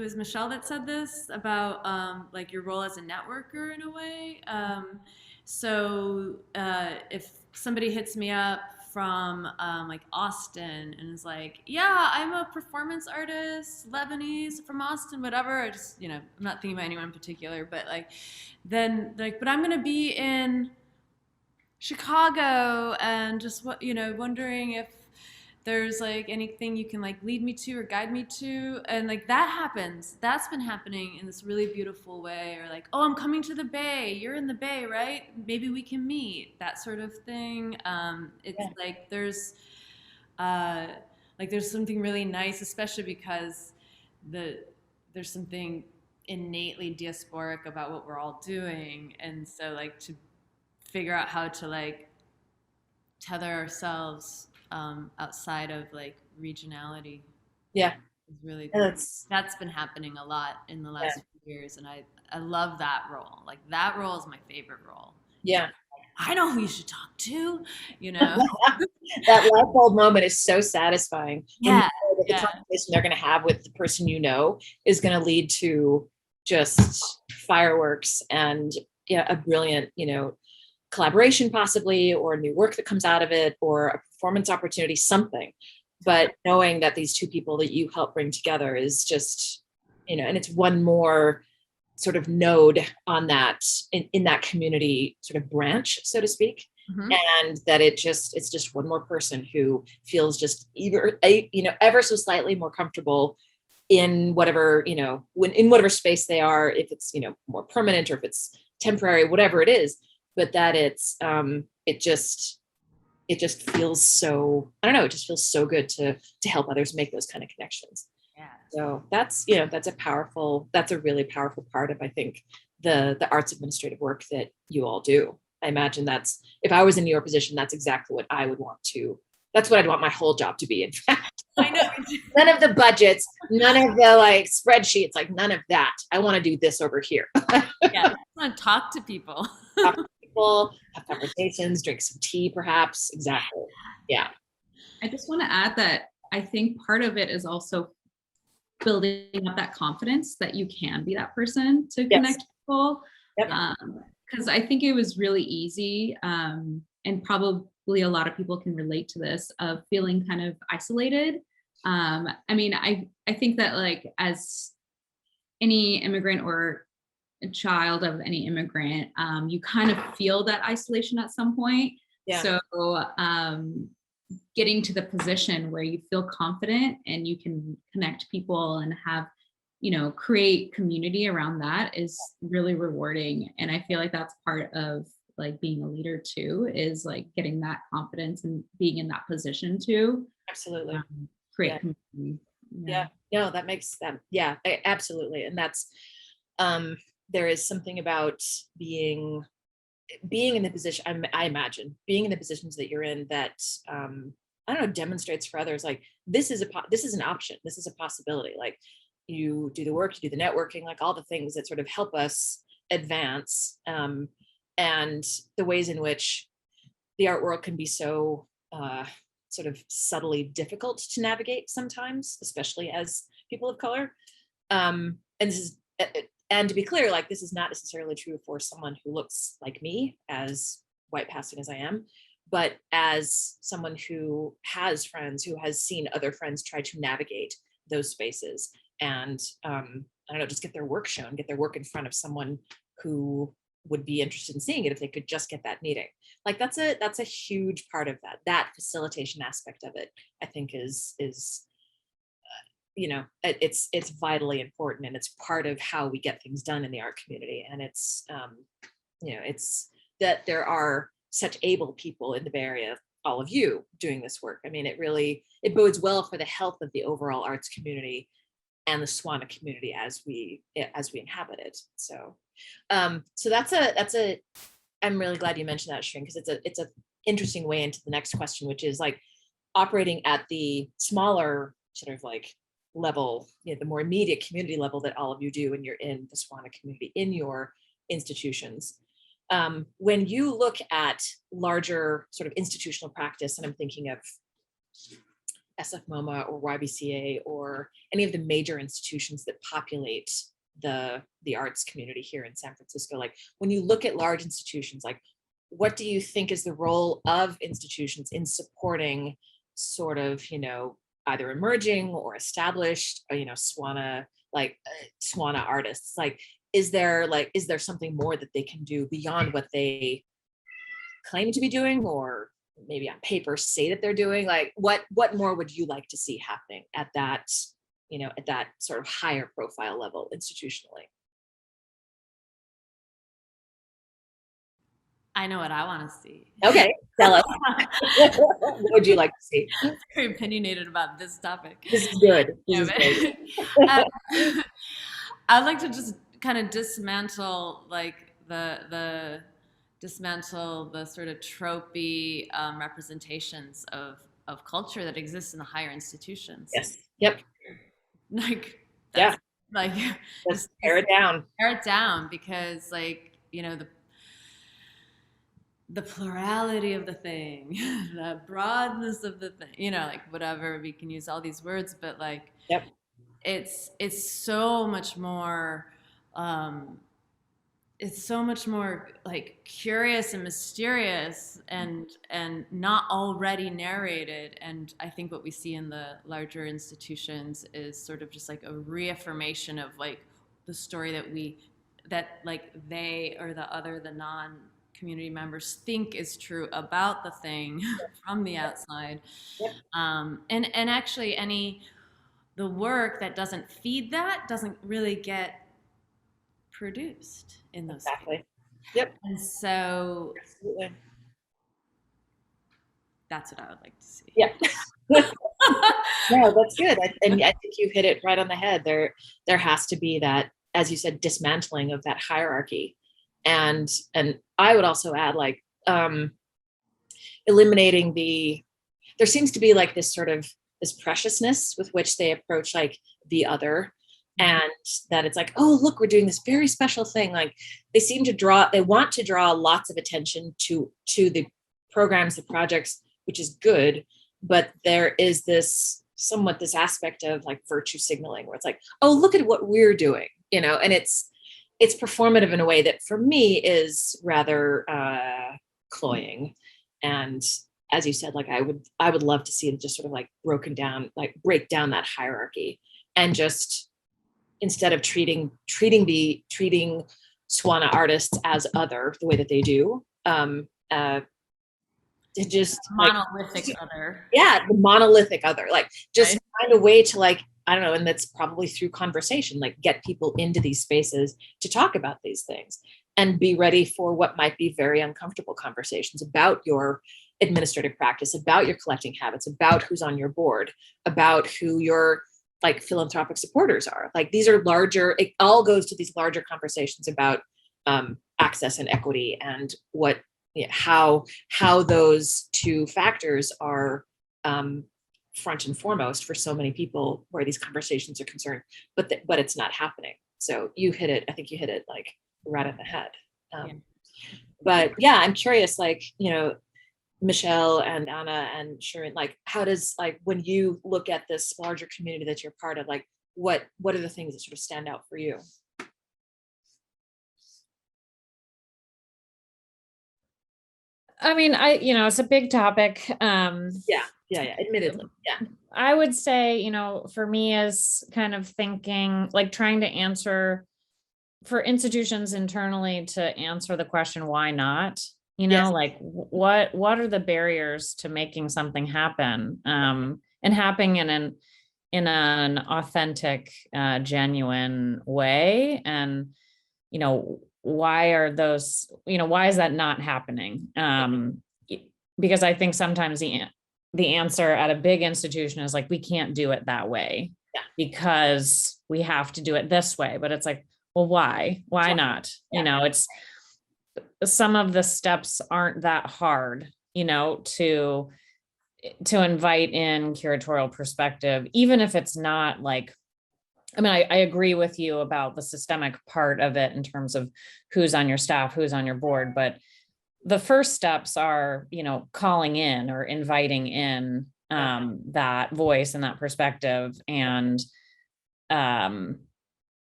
Speaker 5: was Michelle that said this about like your role as a networker in a way. So if somebody hits me up from like Austin and is like, yeah, I'm a performance artist, Lebanese from Austin, whatever. I just, you know, I'm not thinking about anyone in particular, but like, then like, but I'm gonna be in Chicago and just what, you know, wondering if there's like anything you can like lead me to or guide me to, and like that happens. That's been happening in this really beautiful way. Or like, oh, I'm coming to the Bay, you're in the Bay, right? Maybe we can meet, that sort of thing. It's like there's something really nice, especially because there's something innately diasporic about what we're all doing, and so like to figure out how to like tether ourselves outside of like regionality.
Speaker 3: Yeah,
Speaker 5: is really
Speaker 3: and
Speaker 5: that's been happening a lot in the last few years, and I love that role. Like that role is my favorite role.
Speaker 3: Yeah,
Speaker 5: I know who you should talk to, you know.
Speaker 3: that light bulb moment is so satisfying.
Speaker 5: Yeah,
Speaker 3: And the conversation they're going to have with the person you know is going to lead to just fireworks and a brilliant, you know, collaboration possibly, or new work that comes out of it, or a performance opportunity, something. But knowing that these two people that you help bring together is just, you know, and it's one more sort of node on that in that community sort of branch, so to speak. Mm-hmm. And that it's just one more person who feels just ever so slightly more comfortable in whatever, you know, in whatever space they are, if it's, you know, more permanent or if it's temporary, whatever it is. But that it's it just feels so, I don't know, it just feels so good to help others make those kind of connections. Yeah. So that's, you know, that's a really powerful part of, I think, the arts administrative work that you all do. I imagine that's, if I was in your position, that's exactly what I would want to, that's what I'd want my whole job to be, in fact. I know. None of the budgets, none of the like spreadsheets, like none of that. I want to do this over here.
Speaker 5: Yeah, I want to talk to people.
Speaker 3: Have conversations, drink some tea, perhaps. Exactly. Yeah.
Speaker 4: I just want to add that I think part of it is also building up that confidence that you can be that person to connect people. Yep. Because I think it was really easy, and probably a lot of people can relate to this, of feeling kind of isolated. I mean, I think that like as any immigrant or a child of any immigrant, you kind of feel that isolation at some point. Yeah. So getting to the position where you feel confident and you can connect people and have, you know, create community around that is really rewarding. And I feel like that's part of like being a leader too, is like getting that confidence and being in that position to
Speaker 3: absolutely
Speaker 4: create community.
Speaker 3: Yeah. No, that makes them. Yeah, absolutely. And that's, there is something about being in the position, I imagine being in the positions that you're in that, I don't know, demonstrates for others, like, this is an option. This is a possibility. Like, you do the work, you do the networking, like all the things that sort of help us advance, and the ways in which the art world can be so sort of subtly difficult to navigate sometimes, especially as people of color. And this is, and to be clear, like this is not necessarily true for someone who looks like me, as white passing as I am, but as someone who has friends, who has seen other friends try to navigate those spaces and I don't know, just get their work shown, get their work in front of someone who would be interested in seeing it if they could just get that meeting. Like that's a huge part of that facilitation aspect of it, I think is you know, it's vitally important, and it's part of how we get things done in the art community. And it's you know, it's that there are such able people in the Bay Area, all of you doing this work. I mean, it bodes well for the health of the overall arts community and the SWANA community as we inhabit it. So so that's a I'm really glad you mentioned that, Shirin, because it's a interesting way into the next question, which is like operating at the smaller sort of like level, you know, the more immediate community level that all of you do when you're in the SWANA community in your institutions. When you look at larger sort of institutional practice, and I'm thinking of SF-MoMA or YBCA or any of the major institutions that populate the arts community here in San Francisco, like when you look at large institutions, like what do you think is the role of institutions in supporting sort of, you know, either emerging or established, or, you know, SWANA artists? Like, is there something more that they can do beyond what they claim to be doing, or maybe on paper say that they're doing? Like what more would you like to see happening at that, you know, at that sort of higher profile level institutionally?
Speaker 5: I know what I want to see.
Speaker 3: Okay, tell us. What would you like to see?
Speaker 5: I'm very opinionated about this topic.
Speaker 3: This is good. This is good.
Speaker 5: I'd like to just kind of dismantle like the sort of tropey representations of culture that exists in the higher institutions.
Speaker 3: Yes. Yep.
Speaker 5: Like
Speaker 3: yeah.
Speaker 5: Like
Speaker 3: let's tear it down.
Speaker 5: Tear it down, because like, you know, the plurality of the thing, the broadness of the thing, you know, like whatever, we can use all these words, but like,
Speaker 3: yep.
Speaker 5: It's so much more like curious and mysterious and not already narrated. And I think what we see in the larger institutions is sort of just like a reaffirmation of like the story that like they or the non-community members think is true about the thing from the outside.
Speaker 3: Yep.
Speaker 5: And actually the work that doesn't feed that doesn't really get produced in those
Speaker 3: exactly. Yep.
Speaker 5: And so
Speaker 3: absolutely,
Speaker 5: that's what I would like to see.
Speaker 3: Yeah. No, that's good. I think you hit it right on the head. There has to be that, as you said, dismantling of that hierarchy, and I would also add like eliminating there seems to be like this sort of this preciousness with which they approach like the other, and that it's like, oh, look, we're doing this very special thing. Like they want to draw lots of attention to the programs, the projects, which is good, but there is this aspect of like virtue signaling where it's like, oh, look at what we're doing, you know, and it's performative in a way that for me is rather cloying. And as you said, like I would love to see it just sort of like broken down, like break down that hierarchy, and just instead of treating SWANA artists as other the way that they do, just
Speaker 5: monolithic
Speaker 3: like,
Speaker 5: other.
Speaker 3: Yeah, the monolithic other. Like just find a way to like, I don't know, and that's probably through conversation, like get people into these spaces to talk about these things and be ready for what might be very uncomfortable conversations about your administrative practice, about your collecting habits, about who's on your board, about who your like philanthropic supporters are. Like these are larger, it all goes to these larger conversations about access and equity, and how those two factors are front and foremost for so many people where these conversations are concerned, but it's not happening. So you hit it, I think you hit it like right on the head. But yeah, I'm curious, like, you know, Michelle and Anna and Shirin, like, how does, like, when you look at this larger community that you're part of, like, what are the things that sort of stand out for you?
Speaker 7: I mean, it's a big topic.
Speaker 3: Yeah, admittedly, yeah.
Speaker 7: I would say, for me is kind of thinking, like trying to answer for institutions internally to answer the question, why not?
Speaker 3: Yes.
Speaker 7: Like what are the barriers to making something happen, and happening in an authentic, genuine way? And, why are those, why is that not happening? Because I think sometimes the answer at a big institution is like, we can't do it that way because we have to do it this way. But it's like, well, why not? It's, some of the steps aren't that hard, to invite in curatorial perspective, even if it's not like, I mean, I agree with you about the systemic part of it in terms of who's on your staff, who's on your board, but the first steps are, calling in or inviting in that voice and that perspective, and that,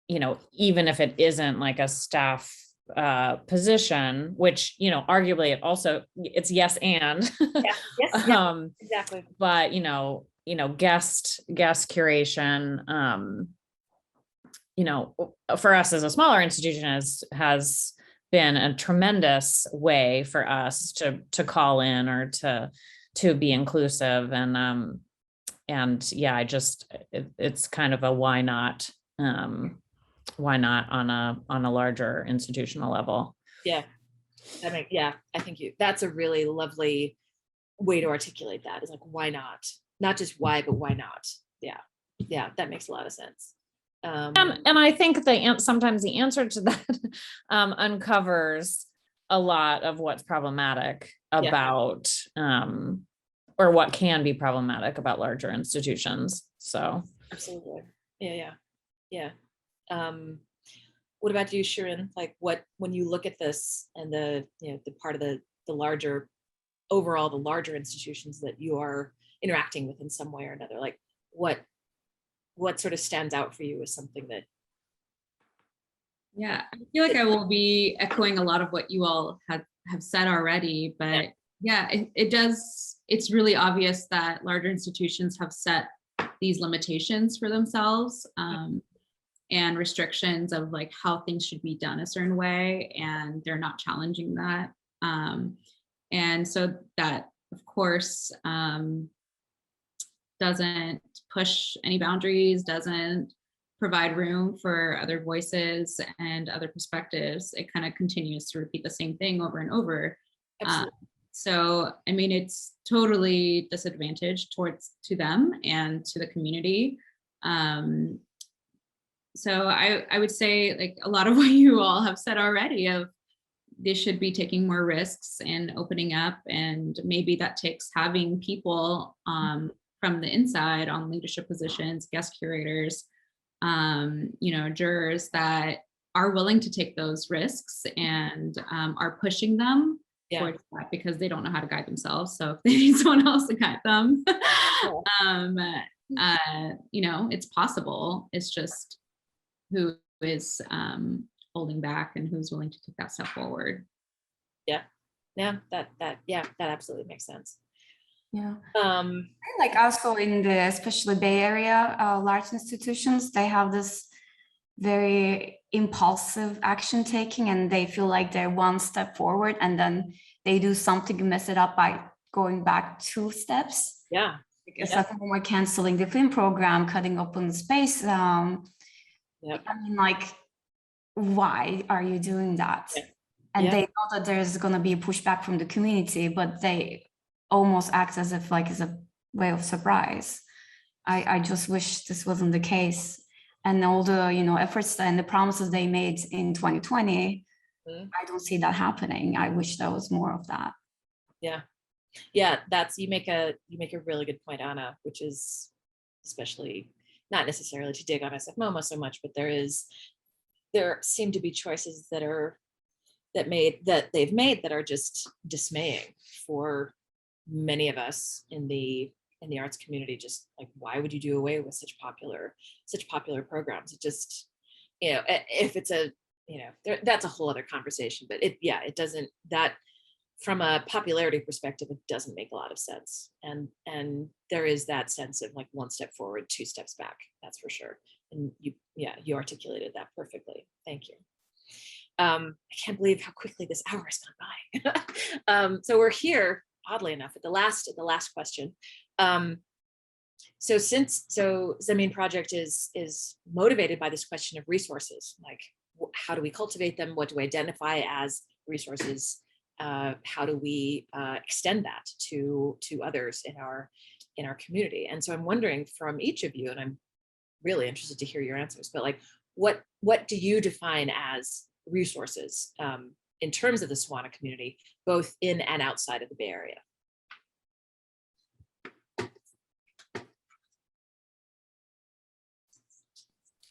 Speaker 7: even if it isn't like a staff position, which, arguably it's yes and
Speaker 3: Exactly.
Speaker 7: But guest curation, for us as a smaller institution has been a tremendous way for us to call in or to be inclusive. And yeah, it's kind of a why not on a larger institutional level.
Speaker 3: Yeah. I think that's a really lovely way to articulate that, is like, why not? Not just why, but why not? Yeah, that makes a lot of sense.
Speaker 7: And I think sometimes the answer to that uncovers a lot of what's problematic about, or what can be problematic about larger institutions. So
Speaker 3: absolutely, yeah. What about you, Shirin? Like, when you look at this and the part of the larger, overall, the larger institutions that you are interacting with in some way or another, like what sort of stands out for you as something that?
Speaker 4: Yeah, I feel like I will be echoing a lot of what you all have said already, but it does, it's really obvious that larger institutions have set these limitations for themselves, and restrictions of like how things should be done a certain way, and they're not challenging that. And so that, of course, doesn't push any boundaries, doesn't provide room for other voices and other perspectives. It kind of continues to repeat the same thing over and over. So, I mean, it's totally disadvantaged to them and to the community. So I would say, like, a lot of what you all have said already, of they should be taking more risks and opening up, and maybe that takes having people from the inside on leadership positions, guest curators, jurors that are willing to take those risks and are pushing them towards that, because they don't know how to guide themselves. So if they need someone else to guide them, it's possible. It's just who is holding back and who's willing to take that step forward.
Speaker 3: That absolutely makes sense.
Speaker 6: Like also in the especially Bay Area, large institutions, they have this very impulsive action taking, and they feel like they're one step forward, and then they do something and mess it up by going back 2 steps. We're canceling the film program, cutting open space. I mean, like, why are you doing that? And they know that there's going to be a pushback from the community, but they almost act as if like it's a way of surprise. I just wish this wasn't the case. And all the efforts and the promises they made in 2020, I don't see that happening. I wish there was more of that.
Speaker 3: Yeah, you make a really good point, Anna, which is especially not necessarily to dig on SFMOMA so much, but there seem to be choices that they've made that are just dismaying for many of us in the arts community. Just like, why would you do away with such popular programs? It just, if it's a, that's a whole other conversation, but it doesn't, that from a popularity perspective, it doesn't make a lot of sense. And there is that sense of like one step forward, two steps back, that's for sure. And you articulated that perfectly. Thank you. I can't believe how quickly this hour has gone by. So we're here, oddly enough, at the last question. So Zamin Project is motivated by this question of resources, like how do we cultivate them? What do we identify as resources? How do we extend that to others in our community? And so I'm wondering from each of you, and I'm really interested to hear your answers, but like, what do you define as resources in terms of the SWANA community, both in and outside of the Bay Area?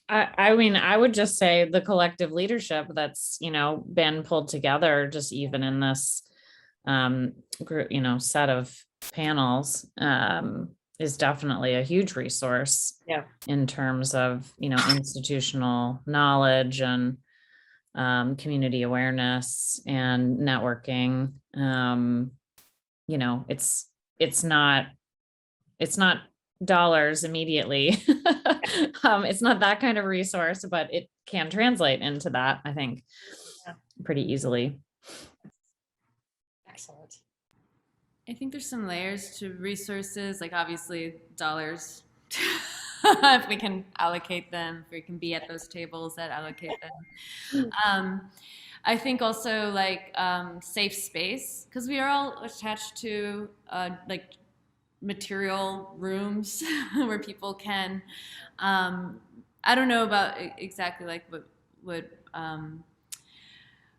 Speaker 7: I mean, I would just say the collective leadership that's, been pulled together just even in this group, set of panels is definitely a huge resource in terms of, institutional knowledge and community awareness and networking. It's not dollars immediately. It's not that kind of resource, but it can translate into that, I think, pretty easily.
Speaker 3: Excellent.
Speaker 5: I think there's some layers to resources, like obviously dollars, if we can allocate them, if we can be at those tables that allocate them. I think also like safe space, because we are all attached to like material rooms where people can, I don't know about exactly like what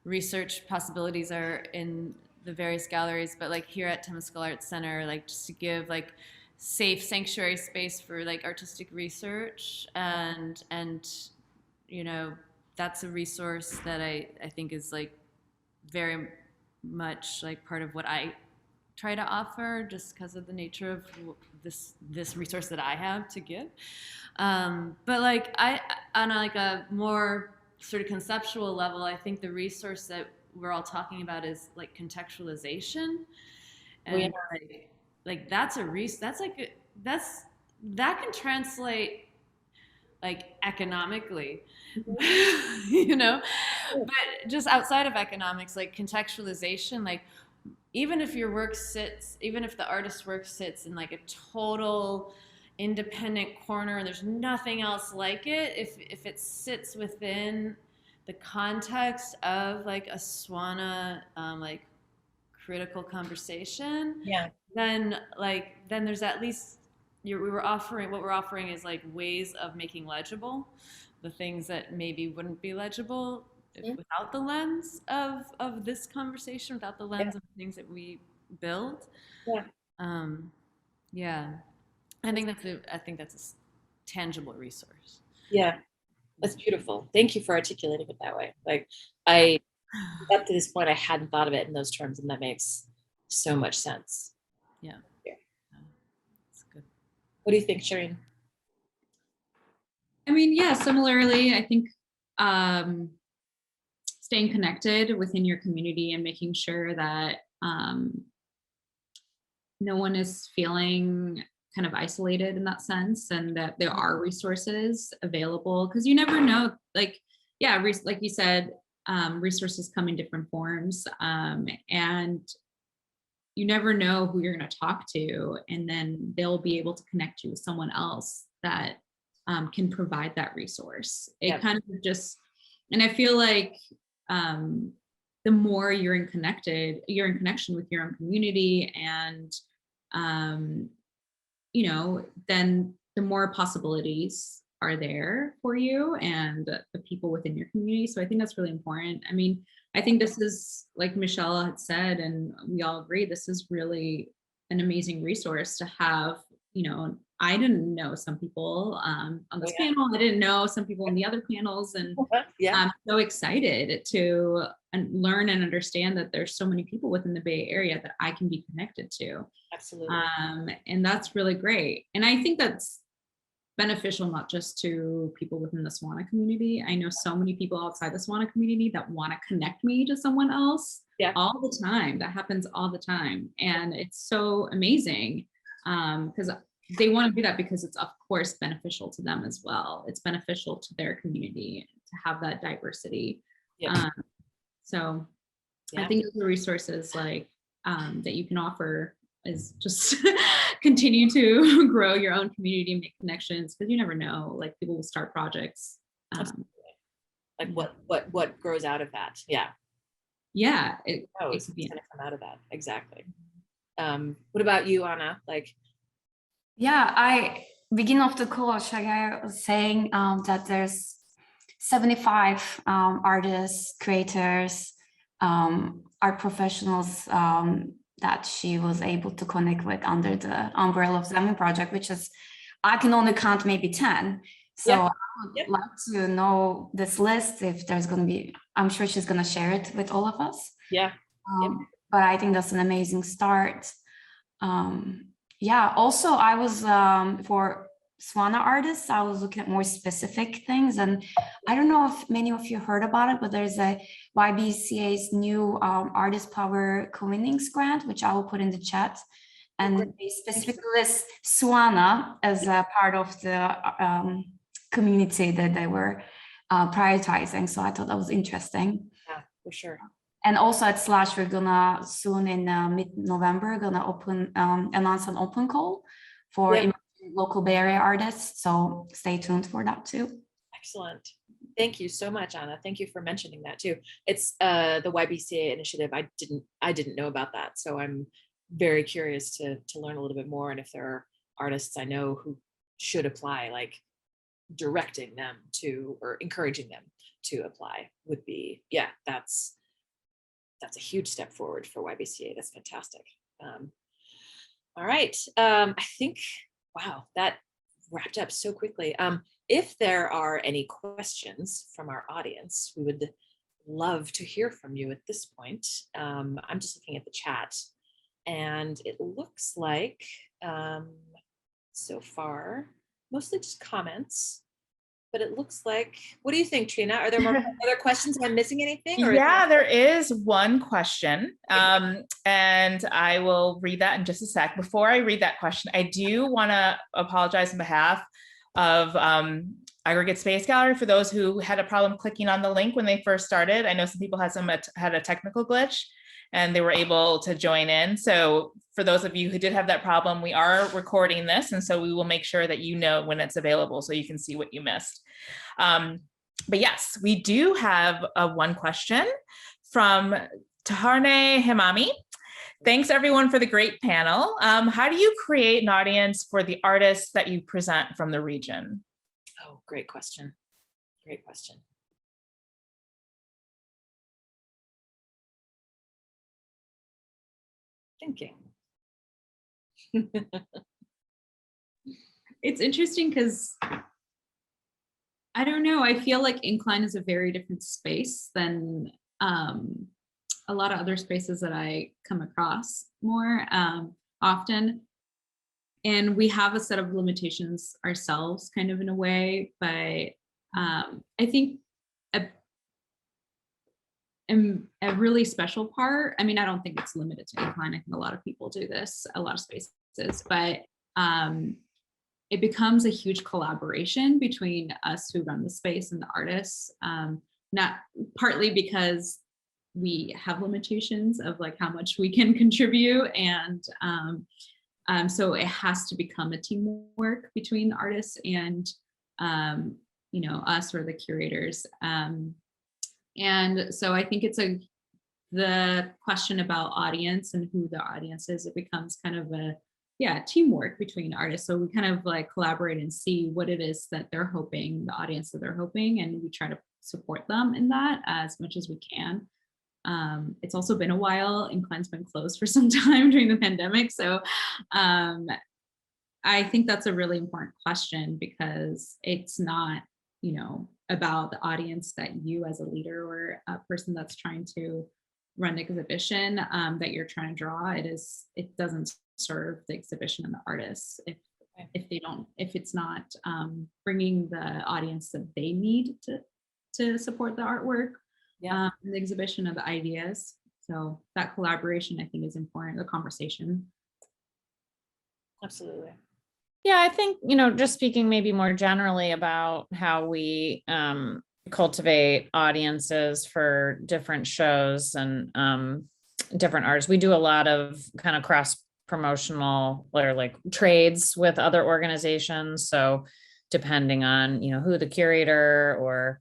Speaker 5: research possibilities are in the various galleries, but like here at Temescal Arts Center, like just to give like safe sanctuary space for like artistic research, and that's a resource that I think is like very much like part of what I try to offer, just because of the nature of this resource that I have to give. But like on like a more sort of conceptual level, I think the resource that we're all talking about is like contextualization, and like that's that can translate like economically, but just outside of economics, like contextualization, like even if the artist's work sits in like a total independent corner and there's nothing else like it, if it sits within the context of like a SWANA like critical conversation, then there's at least what we're offering is like ways of making legible the things that maybe wouldn't be legible without the lens of this conversation, without the lens of the things that we build. I think that's a tangible resource.
Speaker 3: Yeah, that's beautiful. Thank you for articulating it that way. Like up to this point, I hadn't thought of it in those terms, and that makes so much sense.
Speaker 5: Yeah. That's good.
Speaker 3: What do you think, Shirin?
Speaker 4: I mean, yeah, similarly, I think staying connected within your community and making sure that no one is feeling kind of isolated in that sense, and that there are resources available, because you never know, like you said, resources come in different forms, and you never know who you're going to talk to, and then they'll be able to connect you with someone else that can provide that resource. It kind of just, and I feel like the more you're in connection with your own community, and then the more possibilities are there for you and the people within your community. So I think that's really important. I mean, I think this is, like Michelle had said, and we all agree, this is really an amazing resource to have. I didn't know some people on this panel. I didn't know some people in the other panels, and I'm so excited to learn and understand that there's so many people within the Bay Area that I can be connected to.
Speaker 3: Absolutely.
Speaker 4: And that's really great. And I think that's beneficial not just to people within the SWANA community. I know so many people outside the SWANA community that want to connect me to someone else all the time. That happens all the time. And it's so amazing because they want to do that because it's of course beneficial to them as well. It's beneficial to their community to have that diversity. So I think the resources like that you can offer is just continue to grow your own community and make connections, because you never know, like people will start projects.
Speaker 3: Like what grows out of that? Yeah,
Speaker 4: it
Speaker 3: gonna come out of that. Exactly. What about you, Anna?
Speaker 6: I beginning of the call, Shagaya was saying that there's 75 artists, creators, art professionals that she was able to connect with under the umbrella of Zamin Project, which is, I can only count maybe 10. So I would like to know this list, if there's going to be, I'm sure she's going to share it with all of us. But I think that's an amazing start. Also I was, for SWANA artists, I was looking at more specific things, and I don't know if many of you heard about it, but there's a YBCA's new Artist Power Co-winnings grant, which I will put in the chat, and they specifically list SWANA as a part of the community that they were prioritizing. So I thought that was interesting.
Speaker 3: Yeah, for sure.
Speaker 6: And also at Slash, we're gonna soon in mid-November gonna announce an open call for local Bay Area artists. So stay tuned for that too.
Speaker 3: Excellent. Thank you so much, Anna. Thank you for mentioning that too. It's the YBCA initiative. I didn't know about that. So I'm very curious to learn a little bit more. And if there are artists I know who should apply, like directing them to, or encouraging them to apply would be, that's a huge step forward for YBCA. That's fantastic. All right. I think, wow, that wrapped up so quickly. If there are any questions from our audience, we would love to hear from you at this point. I'm just looking at the chat, and it looks like so far, mostly just comments. But it looks like, what do you think, Trina? Are there more other questions? Am I missing anything? Or
Speaker 8: there is one question, and I will read that in just a sec. Before I read that question, I do want to apologize on behalf of Aggregate Space Gallery for those who had a problem clicking on the link when they first started. I know some people had a technical glitch and they were able to join in. So for those of you who did have that problem, we are recording this, and so we will make sure that you know when it's available so you can see what you missed. But yes, we do have one question from Taharne Himami. Thanks everyone for the great panel. How do you create an audience for the artists that you present from the region?
Speaker 3: Oh, great question. Great question. Thinking.
Speaker 4: It's interesting because I don't know, I feel like Incline is a very different space than a lot of other spaces that I come across more often. And we have a set of limitations ourselves, kind of in a way, but I think a really special part, I mean, I don't think it's limited to Incline. I think a lot of people do this, a lot of spaces, but it becomes a huge collaboration between us who run the space and the artists, not partly because we have limitations of like how much we can contribute, and so it has to become a teamwork between the artists and us or the curators. And so I think it's the question about audience and who the audience is, it becomes kind of a teamwork between artists. So we kind of like collaborate and see what it is that they're hoping, the audience that they're hoping, and we try to support them in that as much as we can. It's also been a while. Incline's been closed for some time during the pandemic. So I think that's a really important question, because it's not, about the audience that you as a leader or a person that's trying to run the exhibition that you're trying to draw. It doesn't serve the exhibition and the artists if it's not bringing the audience that they need to support the artwork, the exhibition of the ideas. So that collaboration, I think, is important, the conversation.
Speaker 3: Absolutely.
Speaker 7: Yeah, I think, just speaking maybe more generally about how we cultivate audiences for different shows and different artists. We do a lot of kind of cross promotional or like trades with other organizations. So depending on, who the curator or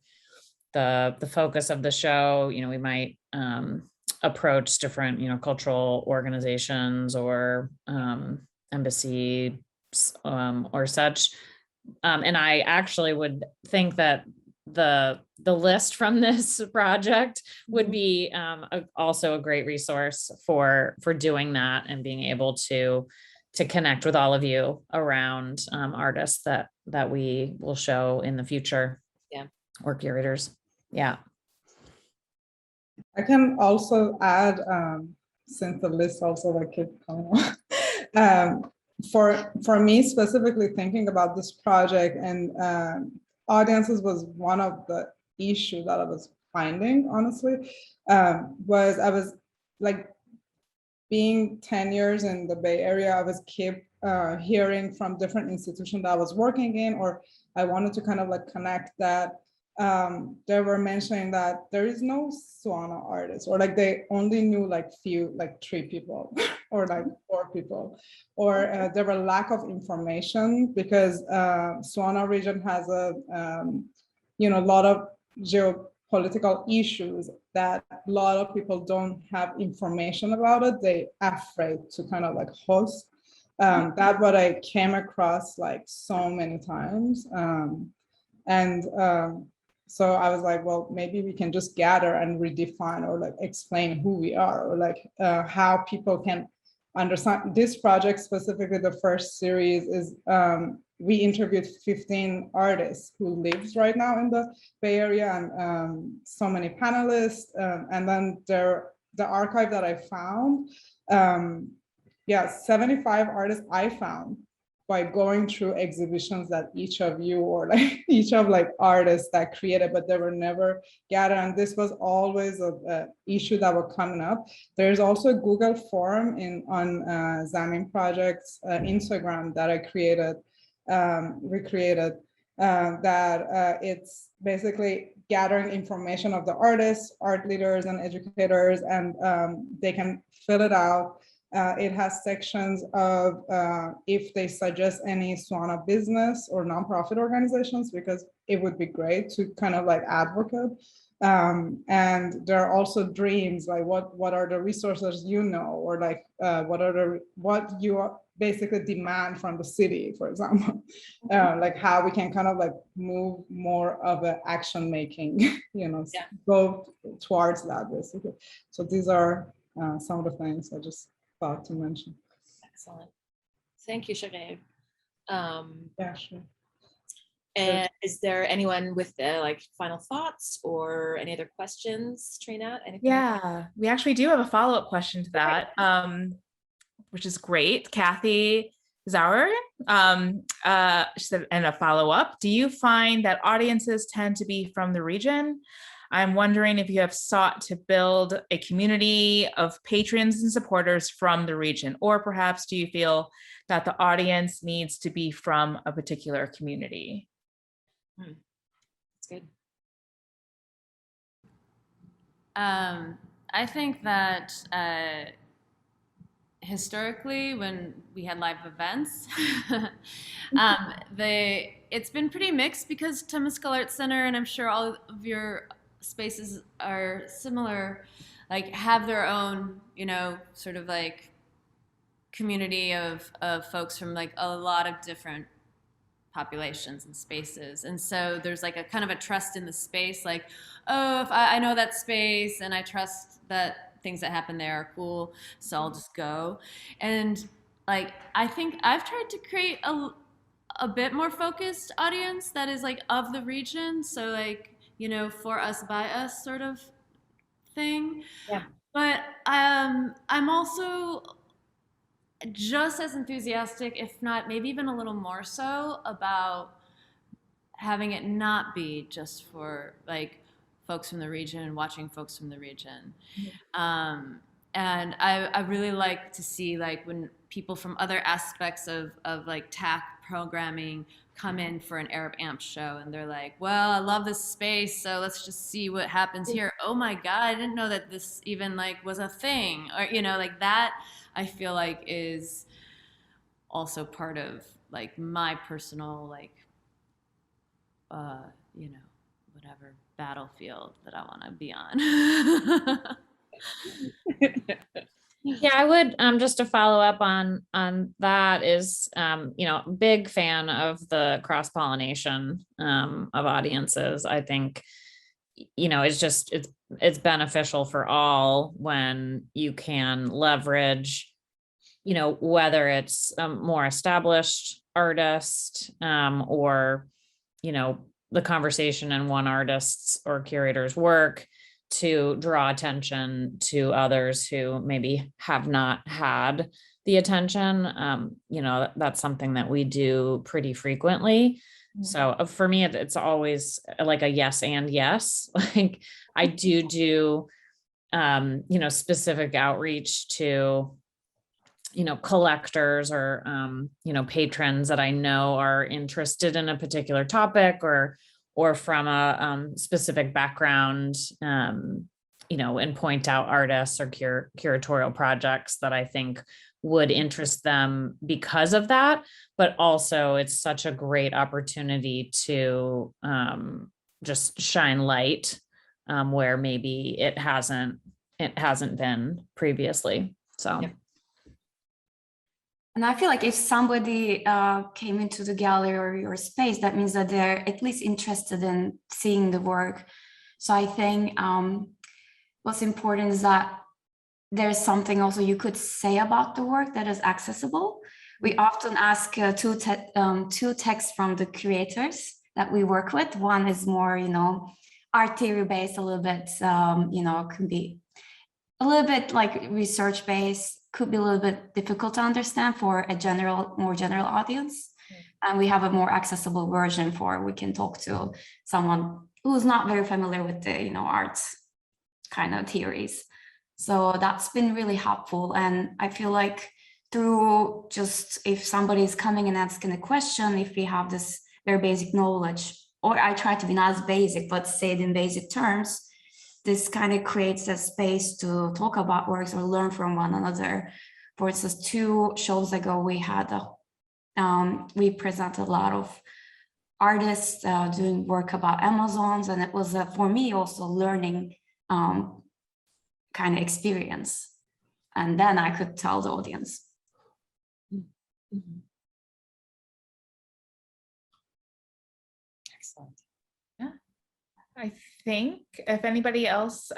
Speaker 7: the focus of the show, we might approach different, cultural organizations or embassy or such. And I actually would think that the list from this project would be also a great resource for doing that and being able to connect with all of you around artists that we will show in the future.
Speaker 3: Yeah. Or
Speaker 7: curators. Yeah.
Speaker 2: I can also add, since the list also like keep coming on, for me specifically thinking about this project and audiences was one of the issues that I was finding, honestly, was I was like being 10 years in the Bay Area, I was keep hearing from different institutions that I was working in, or I wanted to kind of like connect that they were mentioning that there is no SWANA artist, or like they only knew like 3 people or like 4 people, or there were lack of information because SWANA region has a lot of geopolitical issues that a lot of people don't have information about it. They afraid to kind of like host. That's what I came across like so many times. So I was like, well, maybe we can just gather and redefine or like explain who we are, or like how people can understand. This project, specifically the first series, is we interviewed 15 artists who lives right now in the Bay Area, and so many panelists, and then the archive that I found, 75 artists I found by going through exhibitions that each of you or like each of like artists that created, but they were never gathered. And this was always a issue that were coming up. There's also a Google form on Zamin Project's Instagram that I recreated, that it's basically gathering information of the artists, art leaders, and educators, and they can fill it out. It has sections of if they suggest any SWANA business or nonprofit organizations, because it would be great to kind of like advocate. And there are also dreams, like what are the resources or like what you basically demand from the city, for example, like how we can kind of like move more of an action making, go towards that basically. So these are some of the things I just thought to mention.
Speaker 3: Excellent. Thank you, Shirin.
Speaker 2: Yeah, sure.
Speaker 3: And is there anyone with like final thoughts or any other questions, Trina? Anything?
Speaker 8: Yeah, we actually do have a follow-up question to that, which is great. Kathy Zauer, she said, and a follow-up, do you find that audiences tend to be from the region? I'm wondering if you have sought to build a community of patrons and supporters from the region, or perhaps do you feel that the audience needs to be from a particular community?
Speaker 3: That's good.
Speaker 5: I think that historically, when we had live events, it's been pretty mixed, because Temescal Arts Center, and I'm sure all of your spaces are similar, like have their own, sort of like community of folks from like a lot of different populations and spaces. And so there's like a kind of a trust in the space, like, oh, if I know that space and I trust that things that happen there are cool, so I'll just go. And like, I think I've tried to create a bit more focused audience that is like of the region. So like, you know, for us, by us sort of thing.
Speaker 3: Yeah.
Speaker 5: But I'm also just as enthusiastic, if not maybe even a little more so, about having it not be just for like folks from the region and watching folks from the region. And I really like to see like when people from other aspects of like TAC programming come in for an Arab Amp show and they're like, well, I love this space, so let's just see what happens here. Oh my God, I didn't know that this even like was a thing. Or, you know, like that I feel like is also part of like my personal like, you know, whatever battlefield that I want to be on.
Speaker 7: Yeah, I would just to follow up on that is you know, big fan of the cross-pollination of audiences. I think, you know, it's beneficial for all when you can leverage, you know, whether it's a more established artist or, you know, the conversation in one artist's or curator's work to draw attention to others who maybe have not had the attention. You know, that's something that we do pretty frequently. So for me, it's always like a yes and yes. Like I do, you know, specific outreach to, you know, collectors or, you know, patrons that I know are interested in a particular topic or from a specific background, you know, and point out artists or curatorial projects that I think would interest them because of that. But also it's such a great opportunity to just shine light where maybe it hasn't been previously. So.
Speaker 3: Yep.
Speaker 6: And I feel like if somebody came into the gallery or your space, that means that they're at least interested in seeing the work. So I think what's important is that there's something also you could say about the work that is accessible. We often ask two texts from the curators that we work with. One is more, you know, art theory based, a little bit, you know, could be a little bit like research based, could be a little bit difficult to understand for a more general audience. And we have a more accessible version for we can talk to someone who's not very familiar with the, you know, arts kind of theories. So that's been really helpful. And I feel like through just if somebody is coming and asking a question, if we have this very basic knowledge, or I try to be not as basic, but say it in basic terms, this kind of creates a space to talk about works or learn from one another. For instance, 2 shows ago, we had we presented a lot of artists doing work about Amazons, and it was for me also learning kind of experience, and then I could tell the audience.
Speaker 3: Excellent.
Speaker 8: Yeah. I think if anybody else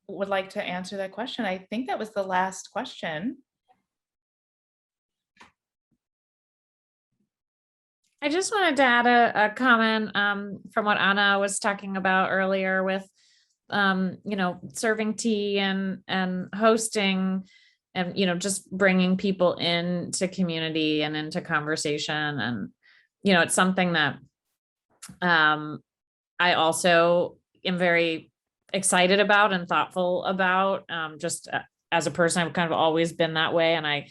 Speaker 8: would like to answer that question, I think that was the last question.
Speaker 7: I just wanted to add a comment from what Anna was talking about earlier with, you know, serving tea and hosting and, you know, just bringing people into community and into conversation. And, you know, it's something that I also am very excited about and thoughtful about. Just as a person, I've kind of always been that way. And I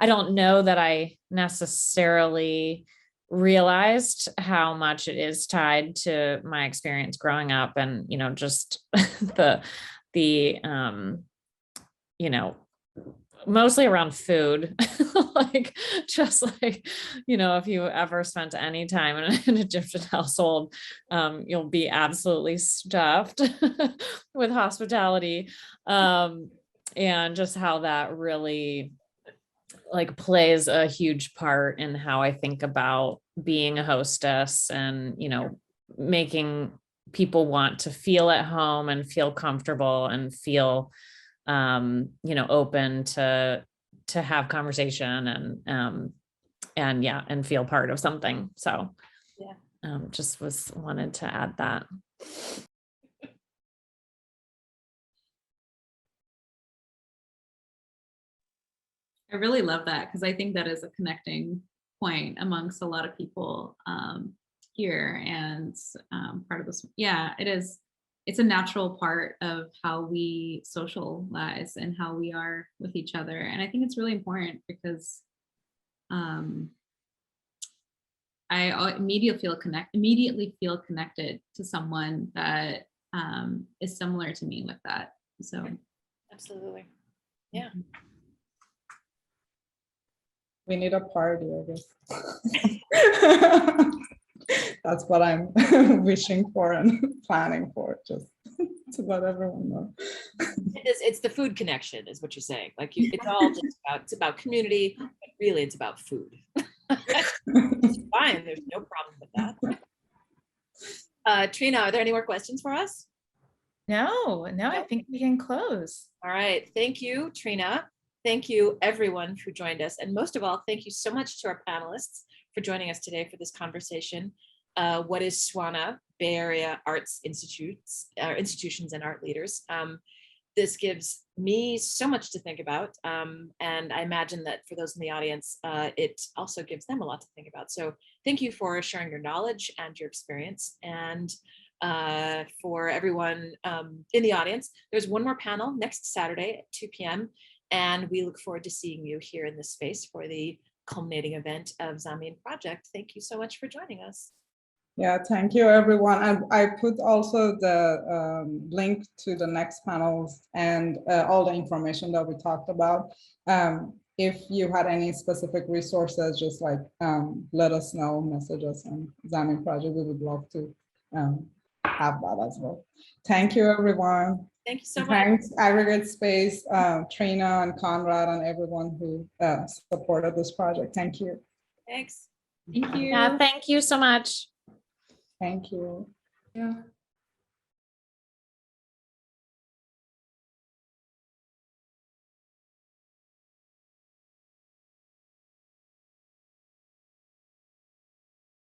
Speaker 7: don't know that I necessarily realized how much it is tied to my experience growing up and, you know, just the you know, mostly around food. Like, just like, you know, if you ever spent any time in an Egyptian household, you'll be absolutely stuffed with hospitality. And just how that really like plays a huge part in how I think about being a hostess and, you know, making people want to feel at home and feel comfortable and feel open to have conversation and feel part of something. So
Speaker 3: Yeah.
Speaker 7: just wanted to add that.
Speaker 4: I really love that because I think that is a connecting point amongst a lot of people here, and part of this. Yeah, it is. It's a natural part of how we socialize and how we are with each other, and I think it's really important because I immediately feel connected to someone that is similar to me with that. So
Speaker 3: Absolutely. Yeah.
Speaker 2: We need a party, I guess. That's what I'm wishing for and planning for, just to let everyone know.
Speaker 3: It's the food connection is what you're saying. Like it's all just about community, but really it's about food. It's fine, there's no problem with that. Trina, are there any more questions for us?
Speaker 8: No, I think we can close.
Speaker 3: All right, thank you, Trina. Thank you everyone who joined us. And most of all, thank you so much to our panelists for joining us today for this conversation. What is SWANA, Bay Area Arts Institutions and Art Leaders? This gives me so much to think about. And I imagine that for those in the audience, it also gives them a lot to think about. So thank you for sharing your knowledge and your experience. And for everyone in the audience, there's one more panel next Saturday at 2 p.m. And we look forward to seeing you here in this space for the culminating event of Zamin Project. Thank you so much for joining us.
Speaker 2: Yeah, thank you, everyone. And I put also the link to the next panels and all the information that we talked about. If you had any specific resources, just like let us know, message us on Zamin Project. We would love to have that as well. Thank you, everyone.
Speaker 3: Thank you so much.
Speaker 2: Thanks, Aggregate Space, Trina and Conrad and everyone who supported this project. Thank you.
Speaker 3: Thanks.
Speaker 4: thank you.
Speaker 7: Yeah, thank you so much.
Speaker 2: Thank you.
Speaker 4: Yeah.